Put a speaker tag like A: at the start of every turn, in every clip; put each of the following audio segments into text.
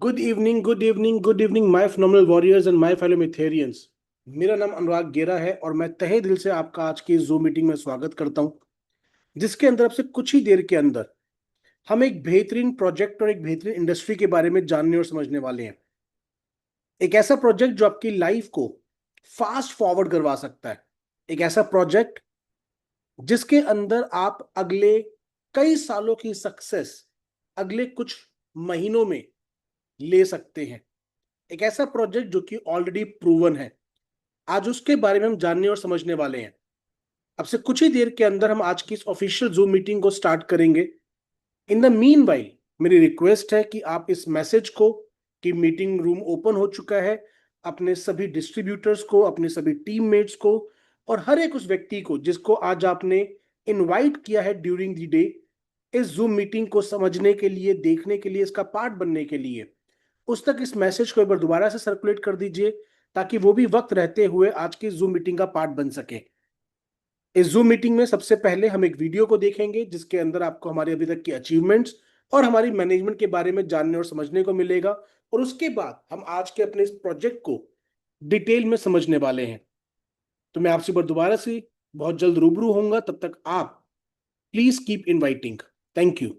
A: Good evening, good evening my phenomenal warriors and my fellow mitherians. मेरा नाम अनुराग गेरा है और मैं तहे दिल से आपका आज की जूम मीटिंग में स्वागत करता हूं, जिसके अंदर आपसे कुछ ही देर के अंदर हम एक बेहतरीन प्रोजेक्ट और एक बेहतरीन इंडस्ट्री के बारे में जानने और समझने वाले हैं। एक ऐसा प्रोजेक्ट जो आपकी लाइफ को फास्ट फॉरवर्ड करवा सकता है। एक ऐसा प्रोजेक्ट जिसके अंदर आप अगले कई सालों की सक्सेस अगले कुछ महीनों में ले सकते हैं। एक ऐसा प्रोजेक्ट जो कि ऑलरेडी प्रूवन है। आज उसके बारे में हम जानने और समझने वाले हैं। अब से कुछ ही देर के अंदर हम आज की इस ऑफिशियल जूम मीटिंग को स्टार्ट करेंगे। इन द मीन वाइल मेरी रिक्वेस्ट है कि आप इस मैसेज को कि मीटिंग रूम ओपन हो चुका है, अपने सभी डिस्ट्रीब्यूटर्स को, अपने सभी टीममेट्स को और हर एक उस व्यक्ति को जिसको आज आपने इनवाइट किया है ड्यूरिंग द डे, इस जूम मीटिंग को समझने के लिए, देखने के लिए, इसका पार्ट बनने के लिए, उस तक इस मैसेज को एक बार दोबारा से सर्कुलेट कर दीजिए ताकि वो भी वक्त रहते हुए आज की जूम मीटिंग का पार्ट बन सके। इस जूम मीटिंग में सबसे पहले हम एक वीडियो को देखेंगे जिसके अंदर आपको हमारे अभी तक की अचीवमेंट्स और हमारी मैनेजमेंट के बारे में जानने और समझने को मिलेगा, और उसके बाद हम आज के अपने इस प्रोजेक्ट को डिटेल में समझने वाले हैं। तो मैं आपसे दोबारा से बहुत जल्द रूबरू होऊंगा। तब तक आप please keep inviting. Thank you.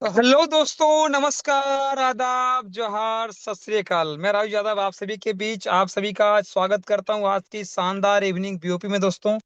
B: Hello दोस्तों, नमस्कार, आदाब, जोहार, सत श्री अकाल। मैं राजू यादव आप सभी के बीच आप सभी का स्वागत करता हूं आज की शानदार इवनिंग बीओपी में। दोस्तों,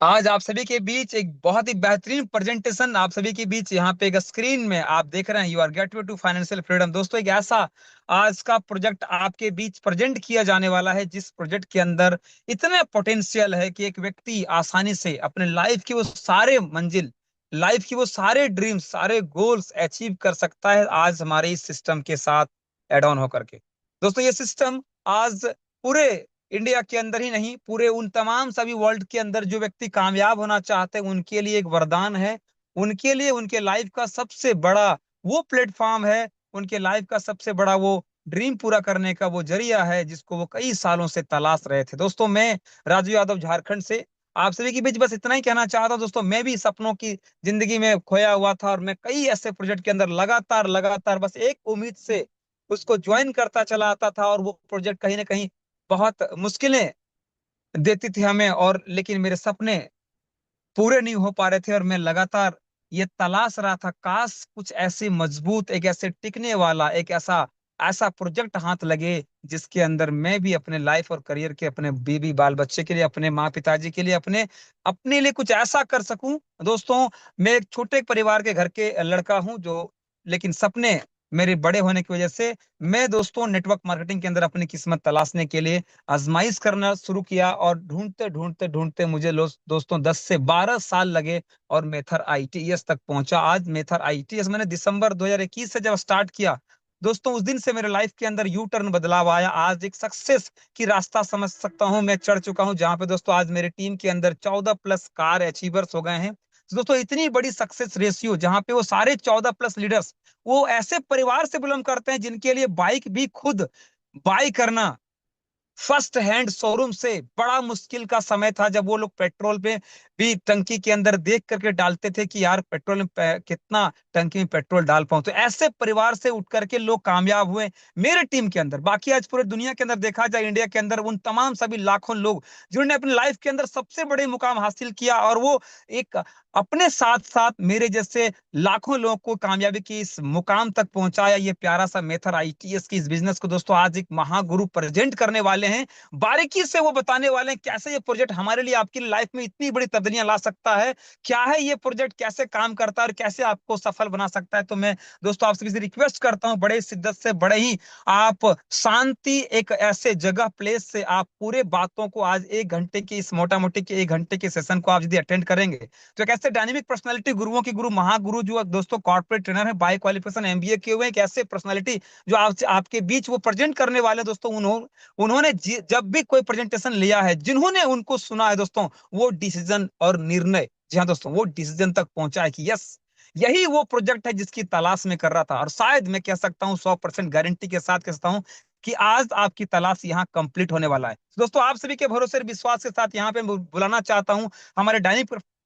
B: आज आप सभी के बीच एक बहुत ही बेहतरीन प्रेजेंटेशन आप सभी के बीच यहाँ पे एक स्क्रीन में आप देख रहे हैं। You are get to financial freedom. दोस्तों, एक ऐसा आज का प्रोजेक्ट आपके बीच प्रेजेंट किया जाने वाला है जिस प्रोजेक्ट के अंदर इतना पोटेंशियल है कि एक व्यक्ति आसानी से अपने लाइफ की वो सारे मंजिल, लाइफ की वो सारे ड्रीम्स, सारे गोल्स अचीव कर सकता है आज हमारे इस सिस्टम के साथ एड ऑन होकर के। दोस्तों, ये सिस्टम आज पूरे इंडिया के अंदर ही नहीं, पूरे उन तमाम सभी वर्ल्ड के अंदर जो व्यक्ति कामयाब होना चाहते हैं उनके लिए एक वरदान है। उनके लिए उनके लाइफ का सबसे बड़ा वो प्लेटफॉर्म है, उनके लाइफ का सबसे बड़ा वो ड्रीम पूरा करने का वो जरिया है जिसको वो कई सालों से तलाश रहे थे। दोस्तों, मैं राजू यादव झारखंड से आप सभी के बीच बस इतना ही कहना चाहता हूं। दोस्तों, मैं भी सपनों की जिंदगी में खोया हुआ था और मैं कई ऐसे प्रोजेक्ट के अंदर लगातार लगातार बस एक उम्मीद से उसको ज्वाइन करता चला आता था, और वो प्रोजेक्ट कहीं ना कहीं बहुत मुश्किलें देती थी हमें, और लेकिन मेरे सपने पूरे नहीं हो पा रहे थे। और मैं लगातार ये तलाश रहा था, काश कुछ ऐसी मजबूत, एक ऐसे टिकने वाला, एक ऐसा ऐसा प्रोजेक्ट हाथ लगे जिसके अंदर मैं भी अपने लाइफ और करियर के, अपने बीवी बाल बच्चे के लिए, अपने माँ पिताजी के लिए, अपने अपने लिए कुछ ऐसा कर सकूं। दोस्तों, मैं एक छोटे परिवार के घर के लड़का हूं, जो लेकिन सपने मेरे बड़े होने की वजह से मैं दोस्तों नेटवर्क मार्केटिंग के अंदर अपनी किस्मत तलाशने के लिए आजमाइश करना शुरू किया, और ढूंढते ढूंढते ढूंढते मुझे दोस्तों 10 से 12 साल लगे, और मेथर आईटीएस तक पहुंचा। आज मेथर आईटीएस मैंने दिसंबर 2021 से जब स्टार्ट किया दोस्तों, उस दिन से मेरे लाइफ के अंदर यू टर्न बदलाव आया। आज एक सक्सेस की रास्ता समझ सकता हूं मैं चढ़ चुका हूं, जहां पे दोस्तों आज मेरे टीम के अंदर 14 प्लस कार अचीवर्स हो गए हैं। तो दोस्तों, इतनी बड़ी सक्सेस रेशियो, जहां पे वो सारे 14 प्लस लीडर्स वो ऐसे परिवार से बिलोंग करते हैं जिनके लिए बाइक भी खुद बाई करना फर्स्ट हैंड शोरूम से बड़ा मुश्किल का समय था, जब वो लोग पेट्रोल पे भी टंकी के अंदर देख करके डालते थे कि यार पेट्रोल में कितना टंकी में पेट्रोल डाल पाऊं। तो ऐसे परिवार से उठ करके लोग कामयाब हुए मेरे टीम के अंदर। बाकी आज पूरे दुनिया के अंदर देखा जाए, इंडिया के अंदर उन तमाम सभी लाखों लोग जिन्होंने अपनी लाइफ के अंदर सबसे बड़े मुकाम हासिल किया, और वो एक अपने साथ साथ मेरे जैसे लाखों लोगों को कामयाबी की इस मुकाम तक पहुंचाया। ये प्यारा सा मेथर आईटीएस की इस बिजनेस को दोस्तों आज एक महागुरु प्रेजेंट करने वाले हैं। बारीकी से वो बताने वाले हैं कैसे ये प्रोजेक्ट हमारे लिए, आपकी लाइफ में इतनी बड़ी तब्दीलियां ला सकता है, क्या है ये प्रोजेक्ट, कैसे काम करता है, और कैसे आपको सफल बना सकता है। तो मैं दोस्तों आपसे भी रिक्वेस्ट करता हूं, बड़े शिद्दत से, बड़े ही आप शांति एक ऐसे जगह प्लेस से आप पूरे बातों को आज 1 घंटे की इस मोटा मोटी के 1 घंटे के सेशन को आप यदि अटेंड करेंगे, तो एक ऐसे डायनेमिक पर्सनालिटी, गुरुओं की गुरु, महागुरु, जो दोस्तों कॉर्पोरेट ट्रेनर है, बाय क्वालिफिकेशन एमबीए किए हुए, एक ऐसे पर्सनालिटी जो आपके बीच वो प्रेजेंट करने वाले दोस्तों। उन्होंने जब भी कोई प्रेजेंटेशन लिया है, जिन्होंने उनको सुना है दोस्तों, वो डिसीजन और निर्णय, जी हाँ दोस्तों, वो डिसीजन तक पहुंचा है कि यस, यही वो प्रोजेक्ट है जिसकी तलाश में कर रहा था। और शायद मैं कह सकता हूं, 100% गारंटी के साथ कह सकता हूं कि आज आपकी तलाश यहाँ कंप्लीट होने वाला है। दोस्तों, आप सभी के भरोसे और विश्वास के साथ यहाँ पे बुलाना चाहता हूं हमारे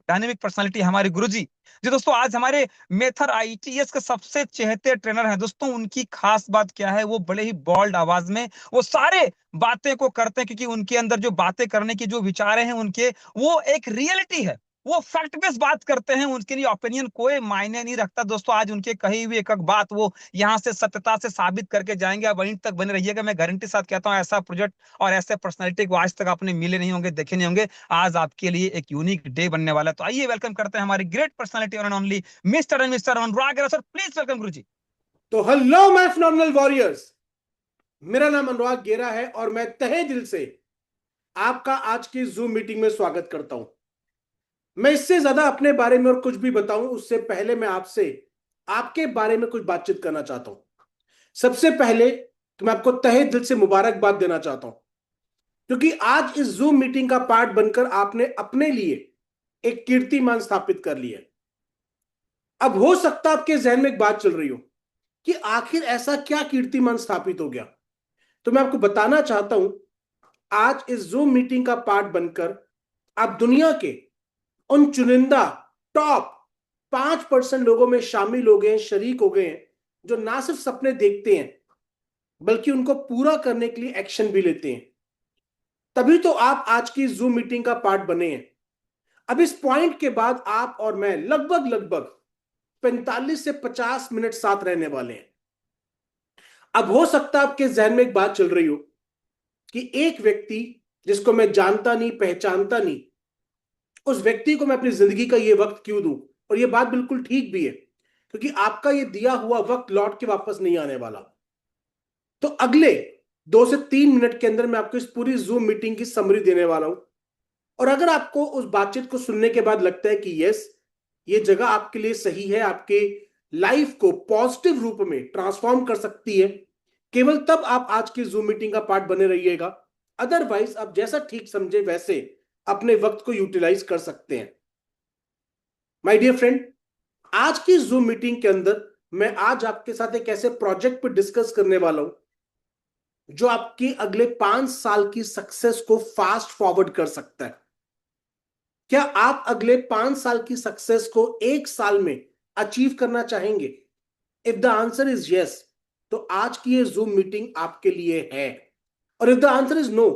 B: डायनेमिक पर्सनालिटी, हमारे गुरुजी, जो दोस्तों आज हमारे मेथर आईटीएस के सबसे चहेते ट्रेनर हैं। दोस्तों, उनकी खास बात क्या है, वो बड़े ही बोल्ड आवाज में वो सारे बातें को करते हैं, क्योंकि उनके अंदर जो बातें करने की जो विचार हैं उनके, वो एक रियलिटी है, वो फैक्ट बेस्ड बात करते हैं। उनके लिए ओपिनियन कोई मायने नहीं रखता दोस्तों। आज उनके कही हुई एक एक बात वो यहाँ से सत्यता से साबित करके जाएंगे। आप वहीं तक बने रहिएगा, मैं गारंटी साथ कहता हूँ, ऐसा प्रोजेक्ट और ऐसे पर्सनैलिटी को आज तक आपने मिले नहीं होंगे, देखे नहीं होंगे। आज आपके लिए एक यूनिक डे बनने वाला है। तो आइए वेलकम करते हैं हमारी ग्रेट पर्सनैलिटी और ओनली मिस्टर एंड मिस्टर अनुराग गेरा सर। प्लीज वेलकम गुरु जी।
A: तो हेलो माय फिनोमिनल वॉरियर्स, मेरा नाम अनुराग गेरा है और मैं तहे दिल से आपका आज की जूम मीटिंग में स्वागत करता हूं। मैं इससे ज्यादा अपने बारे में और कुछ भी बताऊं उससे पहले मैं आपसे आपके बारे में कुछ बातचीत करना चाहता हूं। सबसे पहले तो मैं आपको तहे दिल से मुबारकबाद देना चाहता हूं, क्योंकि आज इस जूम मीटिंग का पार्ट बनकर आपने अपने लिए एक कीर्तिमान स्थापित कर लिया है। अब हो सकता है आपके जहन में एक बात चल रही हो कि आखिर ऐसा क्या कीर्तिमान स्थापित हो गया। तो मैं आपको बताना चाहता हूं, आज इस जूम मीटिंग का पार्ट बनकर आप दुनिया के उन चुनिंदा टॉप 5% लोगों में शामिल हो गए हैं, शरीक हो गए हैं, जो ना सिर्फ सपने देखते हैं बल्कि उनको पूरा करने के लिए एक्शन भी लेते हैं। तभी तो आप आज की जूम मीटिंग का पार्ट बने हैं। अब इस पॉइंट के बाद आप और मैं लगभग लगभग 45 से 50 मिनट साथ रहने वाले हैं। अब हो सकता है आपके जहन में एक बात चल रही हो कि एक व्यक्ति जिसको मैं जानता नहीं, पहचानता नहीं, उस व्यक्ति को मैं अपनी जिंदगी का ये वक्त क्यों दूं। और ये बात बिल्कुल ठीक भी है, क्योंकि आपका ये दिया हुआ वक्त लौट के वापस नहीं आने वाला। तो अगले 2 से 3 मिनट के अंदर मैं आपको इस पूरी जूम मीटिंग की समरी देने वाला हूं। और अगर आपको उस बातचीत को सुनने के बाद लगता है कि यस, ये जगह आपके लिए सही है, आपके लाइफ को पॉजिटिव रूप में ट्रांसफॉर्म कर सकती है, केवल तब आप आज की जूम मीटिंग का पार्ट बने रहिएगा। अदरवाइज आप जैसा ठीक समझे वैसे अपने वक्त को यूटिलाइज कर सकते हैं। माय डियर फ्रेंड, आज की जूम मीटिंग के अंदर मैं आज आपके साथ एक ऐसे प्रोजेक्ट पर डिस्कस करने वाला हूं जो आपकी अगले 5 साल की सक्सेस को फास्ट फॉरवर्ड कर सकता है। क्या आप अगले 5 साल की सक्सेस को 1 साल में अचीव करना चाहेंगे? If the answer is yes, तो आज की ये जूम मीटिंग आपके लिए है। और if the answer is no,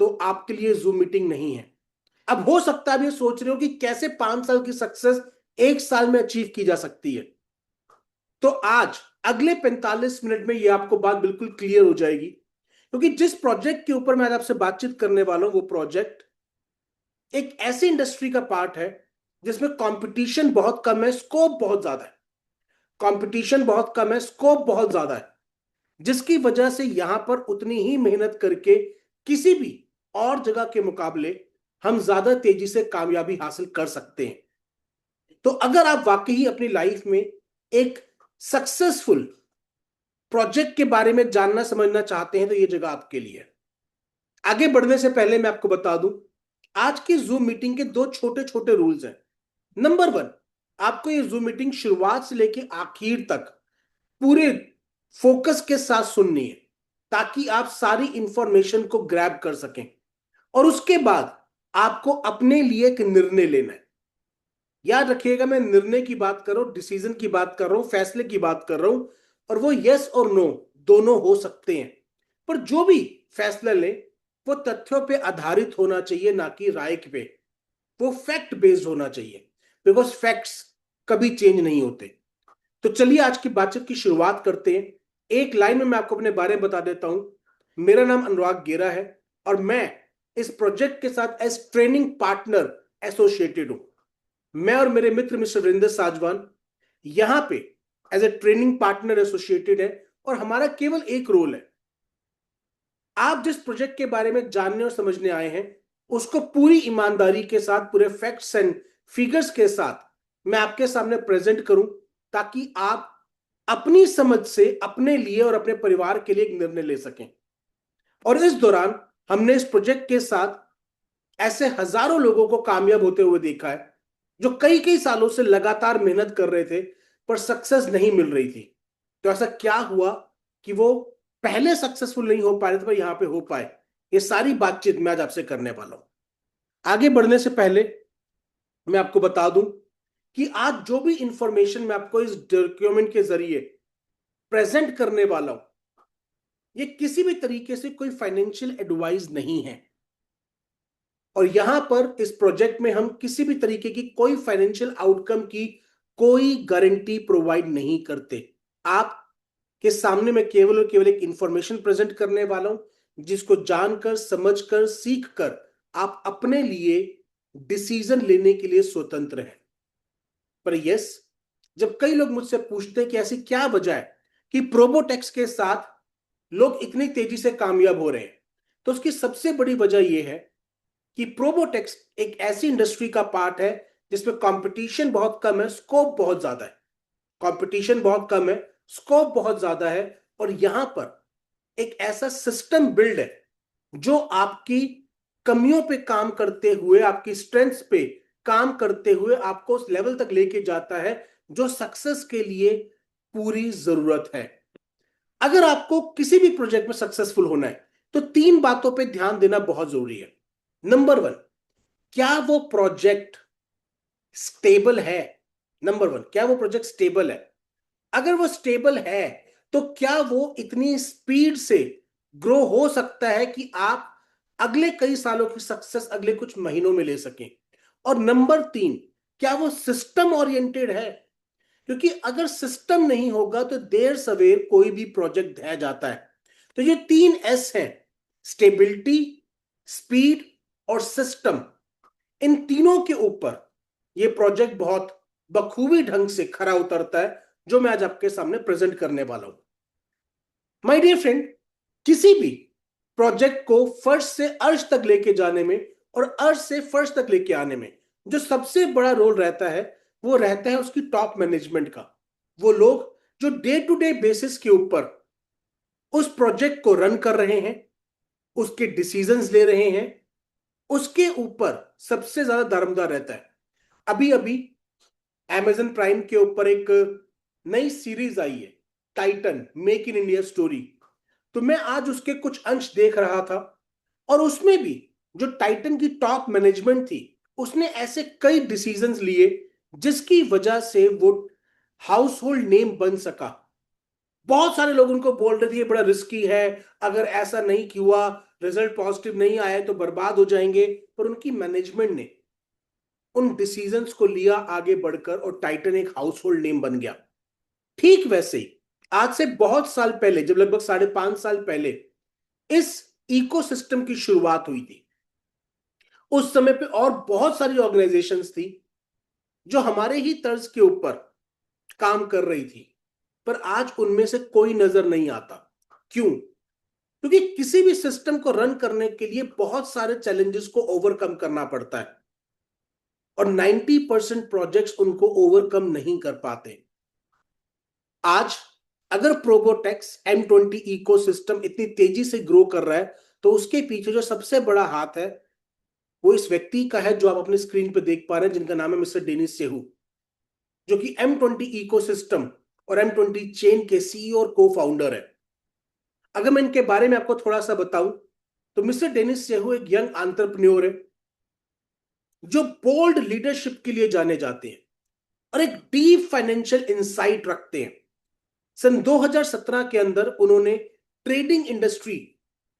A: तो आपके लिए जूम मीटिंग नहीं है। अब हो सकता है आप ये सोच रहे हो कि कैसे 5 साल की सक्सेस 1 साल में अचीव की जा सकती है। तो आज अगले 45 मिनट में ये आपको बात बिल्कुल क्लियर हो जाएगी, क्योंकि जिस प्रोजेक्ट के ऊपर मैं आज आपसे बातचीत करने वाला हूं वो प्रोजेक्ट एक ऐसी इंडस्ट्री का पार्ट है जिसमें कंपटीशन बहुत कम है, स्कोप बहुत ज्यादा है। कंपटीशन बहुत कम है, स्कोप बहुत ज्यादा है, जिसकी वजह से यहां पर उतनी ही मेहनत करके किसी भी और जगह के मुकाबले हम ज्यादा तेजी से कामयाबी हासिल कर सकते हैं। तो अगर आप वाकई अपनी लाइफ में एक सक्सेसफुल प्रोजेक्ट के बारे में जानना समझना चाहते हैं तो ये जगह आपके लिए है। आगे बढ़ने से पहले मैं आपको बता दूं, आज की जूम मीटिंग के दो छोटे छोटे रूल्स हैं। नंबर 1, आपको ये जूम मीटिंग शुरुआत से लेकर आखिर तक पूरे फोकस के साथ सुननी है, ताकि आप सारी इंफॉर्मेशन को ग्रैब कर सकें। और उसके बाद आपको अपने लिए एक निर्णय लेना है। याद रखिएगा, मैं निर्णय की बात कर रहा हूं, डिसीजन की बात कर रहा हूं, फैसले की बात कर रहा हूं, और वो यस और नो दोनों हो सकते हैं। पर जो भी फैसला ले वो तथ्यों पे आधारित होना चाहिए, ना कि राय पे। वो फैक्ट बेस्ड होना चाहिए, बिकॉज फैक्ट्स कभी चेंज नहीं होते। तो चलिए आज की बातचीत की शुरुआत करते हैं। एक लाइन में मैं आपको अपने बारे में बता देता हूं। मेरा नाम अनुराग गेरा है और मैं इस प्रोजेक्ट के साथ एज ट्रेनिंग पार्टनर एसोसिएटेड हूं। मैं और मेरे मित्र मिस्टर वीरेंद्र साजवान यहां पे as a training partner associated है, और हमारा केवल एक रोल है, आप जिस प्रोजेक्ट के बारे में जानने और समझने आए हैं उसको पूरी ईमानदारी के साथ, पूरे फैक्ट्स एंड फिगर्स के साथ मैं आपके सामने प्रेजेंट करूं, ताकि आप अपनी समझ से अपने लिए और अपने परिवार के लिए एक निर्णय ले सकें। और इस दौरान हमने इस प्रोजेक्ट के साथ ऐसे हजारों लोगों को कामयाब होते हुए देखा है, जो कई कई सालों से लगातार मेहनत कर रहे थे पर सक्सेस नहीं मिल रही थी। तो ऐसा क्या हुआ कि वो पहले सक्सेसफुल नहीं हो पा रहे थे पर यहां पे हो पाए, ये सारी बातचीत मैं आज आपसे करने वाला हूं। आगे बढ़ने से पहले मैं आपको बता दूं कि आज जो भी इंफॉर्मेशन मैं आपको इस डॉक्यूमेंट के जरिए प्रेजेंट करने वाला हूं, ये किसी भी तरीके से कोई फाइनेंशियल एडवाइस नहीं है। और यहां पर इस प्रोजेक्ट में हम किसी भी तरीके की कोई फाइनेंशियल आउटकम की कोई गारंटी प्रोवाइड नहीं करते। आप के सामने मैं केवल और केवल एक इंफॉर्मेशन प्रेजेंट करने वाला हूं, जिसको जानकर, समझकर, सीखकर आप अपने लिए डिसीजन लेने के लिए स्वतंत्र हैं। पर यस, जब कई लोग मुझसे पूछते हैं कि ऐसी क्या वजह है कि प्रोबोटेक्स के साथ लोग इतनी तेजी से कामयाब हो रहे हैं, तो उसकी सबसे बड़ी वजह यह है कि प्रोबोटेक्स एक ऐसी इंडस्ट्री का पार्ट है जिसमें कंपटीशन बहुत कम है, स्कोप बहुत ज्यादा है। कंपटीशन बहुत कम है, स्कोप बहुत ज्यादा है, और यहां पर एक ऐसा सिस्टम बिल्ड है जो आपकी कमियों पे काम करते हुए, आपकी स्ट्रेंथ्स पे काम करते हुए आपको उस लेवल तक लेके जाता है जो सक्सेस के लिए पूरी जरूरत है। अगर आपको किसी भी प्रोजेक्ट में सक्सेसफुल होना है तो 3 बातों पे ध्यान देना बहुत जरूरी है। नंबर 1, क्या वो प्रोजेक्ट स्टेबल है? नंबर 1, क्या वो प्रोजेक्ट स्टेबल है? अगर वो स्टेबल है तो क्या वो इतनी स्पीड से ग्रो हो सकता है कि आप अगले कई सालों की सक्सेस अगले कुछ महीनों में ले सकें? और नंबर 3, क्या वो सिस्टम ओरिएंटेड है? क्योंकि अगर सिस्टम नहीं होगा तो देर सवेर कोई भी प्रोजेक्ट ढह जाता है। तो ये 3 S हैं, स्टेबिलिटी, स्पीड और सिस्टम। इन तीनों के ऊपर ये प्रोजेक्ट बहुत बखूबी ढंग से खरा उतरता है, जो मैं आज आपके सामने प्रेजेंट करने वाला हूं। माय डियर फ्रेंड, किसी भी प्रोजेक्ट को फर्श से अर्श तक लेके जाने में और अर्श से फर्श तक लेके आने में जो सबसे बड़ा रोल रहता है वो रहता है उसकी टॉप मैनेजमेंट का। वो लोग जो डे टू डे बेसिस के ऊपर उस प्रोजेक्ट को रन कर रहे हैं, उसके डिसीजंस ले रहे हैं, उसके ऊपर सबसे ज्यादा दारोमदार रहता है। अभी अभी Amazon प्राइम के ऊपर एक नई सीरीज आई है, Titan make in India story. तो मैं आज उसके कुछ अंश देख रहा था, और उसमें भी जो टाइटन की टॉप मैनेजमेंट थी उसने ऐसे कई डिसीजंस लिए जिसकी वजह से वो हाउस होल्ड नेम बन सका। बहुत सारे लोग उनको बोल रहे थे ये बड़ा रिस्की है, अगर ऐसा नहीं हुआ, रिजल्ट पॉजिटिव नहीं आए तो बर्बाद हो जाएंगे। पर उनकी मैनेजमेंट ने उन डिसीजंस को लिया आगे बढ़कर और टाइटन एक हाउसहोल्ड नेम बन गया। ठीक वैसे ही आज से बहुत साल पहले, जब लगभग 5.5 साल पहले इस इकोसिस्टम की शुरुआत हुई थी, उस समय पे और बहुत सारी ऑर्गेनाइजेशंस थी जो हमारे ही तर्ज के ऊपर काम कर रही थी, पर आज उनमें से कोई नजर नहीं आता। क्यों? क्योंकि किसी भी सिस्टम को रन करने के लिए बहुत सारे चैलेंजेस को ओवरकम करना पड़ता है और 90% प्रोजेक्ट्स उनको ओवरकम नहीं कर पाते। आज अगर प्रोबोटेक्स M20 इकोसिस्टम इतनी तेजी से ग्रो कर रहा है, तो उसके पीछे जो सबसे बड़ा हाथ है वो इस व्यक्ति का है जो आप अपनी स्क्रीन पे देख पा रहे हैं, जिनका नाम है मिस्टर डेनिस सेहू, जो कि M20 इकोसिस्टम और M20 चेन के सीईओ और को फाउंडर है। अगर मैं इनके बारे में आपको थोड़ा सा बताऊं, तो मिस्टर डेनिस सेहू एक यंग एंटरप्रेन्योर है जो बोल्ड लीडरशिप के लिए जाने जाते हैं और एक डीप फाइनेंशियल इंसाइट रखते हैं। सन 2017 के अंदर उन्होंने ट्रेडिंग इंडस्ट्री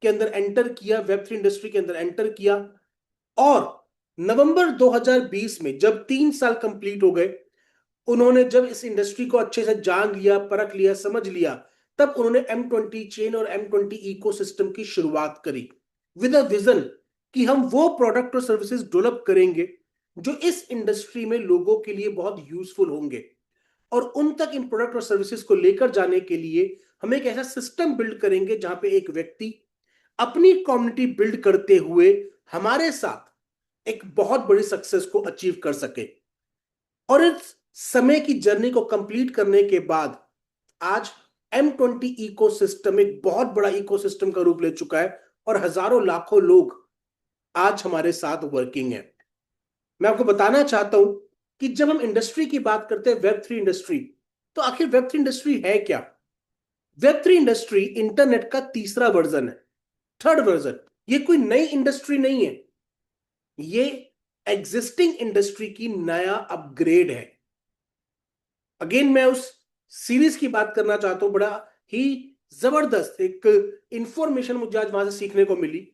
A: के अंदर एंटर किया, वेब3 इंडस्ट्री के अंदर एंटर किया, और नवंबर 2020 में जब 3 साल कंप्लीट हो गए, उन्होंने जब इस इंडस्ट्री को अच्छे से जान लिया, परख लिया, समझ लिया, तब उन्होंने M20 चेन और M20 इकोसिस्टम की शुरुआत करी विद अ विजन कि हम वो प्रोडक्ट और सर्विसेज डेवलप करेंगे जो इस इंडस्ट्री में लोगों के लिए बहुत यूजफुल होंगे, और उन तक इन प्रोडक्ट और सर्विसेज को लेकर जाने के लिए हम एक ऐसा सिस्टम बिल्ड करेंगे जहां पे एक व्यक्ति अपनी कम्युनिटी बिल्ड करते हुए हमारे साथ एक बहुत बड़ी सक्सेस को अचीव कर सके। और इस समय की जर्नी को कंप्लीट करने के बाद आज M20 इकोसिस्टम एक बहुत बड़ा इकोसिस्टम का रूप ले चुका है और हजारों लाखों लोग आज हमारे साथ वर्किंग है। मैं आपको बताना चाहता हूं कि जब हम इंडस्ट्री की बात करते हैं, वेब 3 इंडस्ट्री, तो आखिर वेब 3 इंडस्ट्री है क्या? वेब 3 इंडस्ट्री इंटरनेट का तीसरा वर्जन है, थर्ड वर्जन। ये कोई नई इंडस्ट्री नहीं है, ये एग्जिस्टिंग इंडस्ट्री की नया अपग्रेड है। अगेन मैं उस सीरीज की बात करना चाहता हूं, बड़ा ही जबरदस्त एक इंफॉर्मेशन मुझे आज वहां से सीखने को मिली।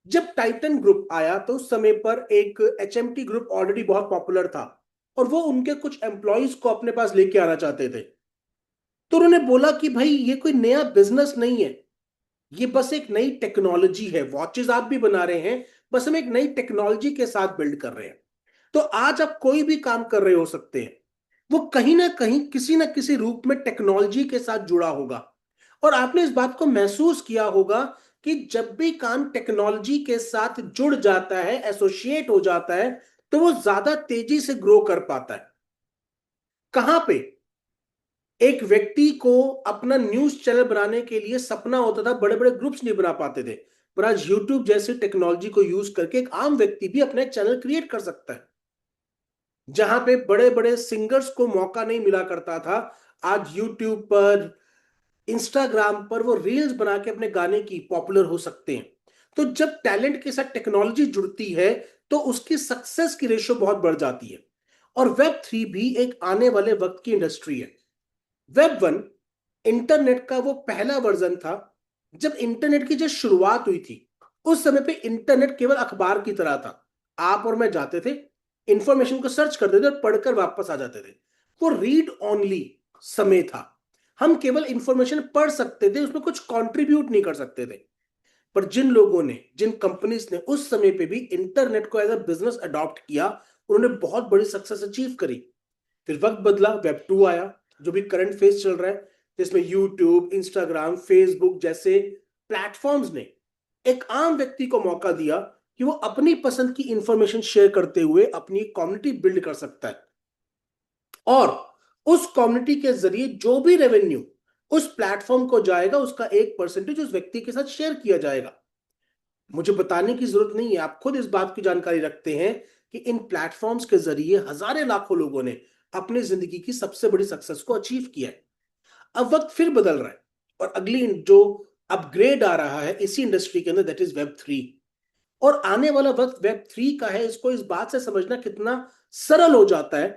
A: जब टाइटन ग्रुप आया तो उस समय पर एक HMT ग्रुप ऑलरेडी बहुत पॉपुलर था और वो उनके कुछ एम्प्लॉयज को अपने पास लेके आना चाहते थे। तो उन्होंने बोला कि भाई ये कोई नया बिजनेस नहीं है, ये बस एक नई टेक्नोलॉजी है। वॉचेस आप भी बना रहे हैं, बस हम एक नई टेक्नोलॉजी के साथ बिल्ड कर रहे हैं। तो आज आप कोई भी काम कर रहे हो सकते हैं, वो कहीं ना कहीं किसी ना किसी रूप में टेक्नोलॉजी के साथ जुड़ा होगा। और आपने इस बात को महसूस किया होगा कि जब भी काम टेक्नोलॉजी के साथ जुड़ जाता है, एसोसिएट हो जाता है, तो वो ज्यादा तेजी से ग्रो कर पाता है। कहां पे एक व्यक्ति को अपना न्यूज चैनल बनाने के लिए सपना होता था, बड़े बड़े ग्रुप्स नहीं बना पाते थे, पर आज यूट्यूब जैसी टेक्नोलॉजी को यूज करके एक आम व्यक्ति भी अपना एक चैनल क्रिएट कर सकता है। जहां पे बड़े बड़े सिंगर्स को मौका नहीं मिला करता था, आज यूट्यूब पर, इंस्टाग्राम पर वो रील्स बना के अपने गाने की पॉपुलर हो सकते हैं। तो जब टैलेंट के साथ टेक्नोलॉजी जुड़ती है तो उसकी सक्सेस की रेशो बहुत बढ़ जाती है। और वेब 3 भी एक आने वाले वक्त की इंडस्ट्री है। वेब 1 इंटरनेट का वो पहला वर्जन था। जब इंटरनेट की जो शुरुआत हुई थी, उस समय पे इंटरनेट केवल अखबार की तरह था। आप और मैं जाते थे, इंफॉर्मेशन को सर्च करते थे और पढ़कर वापस आ जाते थे। वो रीड ओनली समय था, हम केवल इंफॉर्मेशन पढ़ सकते थे, उसमें कुछ कंट्रीब्यूट नहीं कर सकते थे। पर जिन लोगों ने, जिन कंपनीज ने उस समय पे भी इंटरनेट को एज अ बिजनेस अडॉप्ट किया, उन्होंने बहुत बड़ी सक्सेस अचीव करी। फिर वक्त बदला, वेब 2 आया, जो भी करंट फेज चल रहा है, जिसमें यूट्यूब, इंस्टाग्राम, फेसबुक जैसे प्लेटफॉर्म्स ने एक आम व्यक्ति को मौका दिया कि वो अपनी पसंद की इंफॉर्मेशन शेयर करते हुए अपनी कम्युनिटी बिल्ड कर सकता है। और उस कम्युनिटी के जरिए जो भी रेवेन्यू उस प्लेटफॉर्म को जाएगा, उसका 1% उस व्यक्ति के साथ शेयर किया जाएगा। मुझे बताने की जरूरत नहीं है, आप खुद इस बात की जानकारी रखते हैं कि इन प्लेटफॉर्म्स के जरिए हजारों लाखों लोगों ने अपनी जिंदगी की सबसे बड़ी सक्सेस को अचीव किया है। अब वक्त फिर बदल रहा है और अगली जो अपग्रेड आ रहा है इसी इंडस्ट्री के अंदर, दैट इज वेब 3। और आने वाला वक्त वेब 3 का है। इसको इस बात से समझना कितना सरल हो जाता है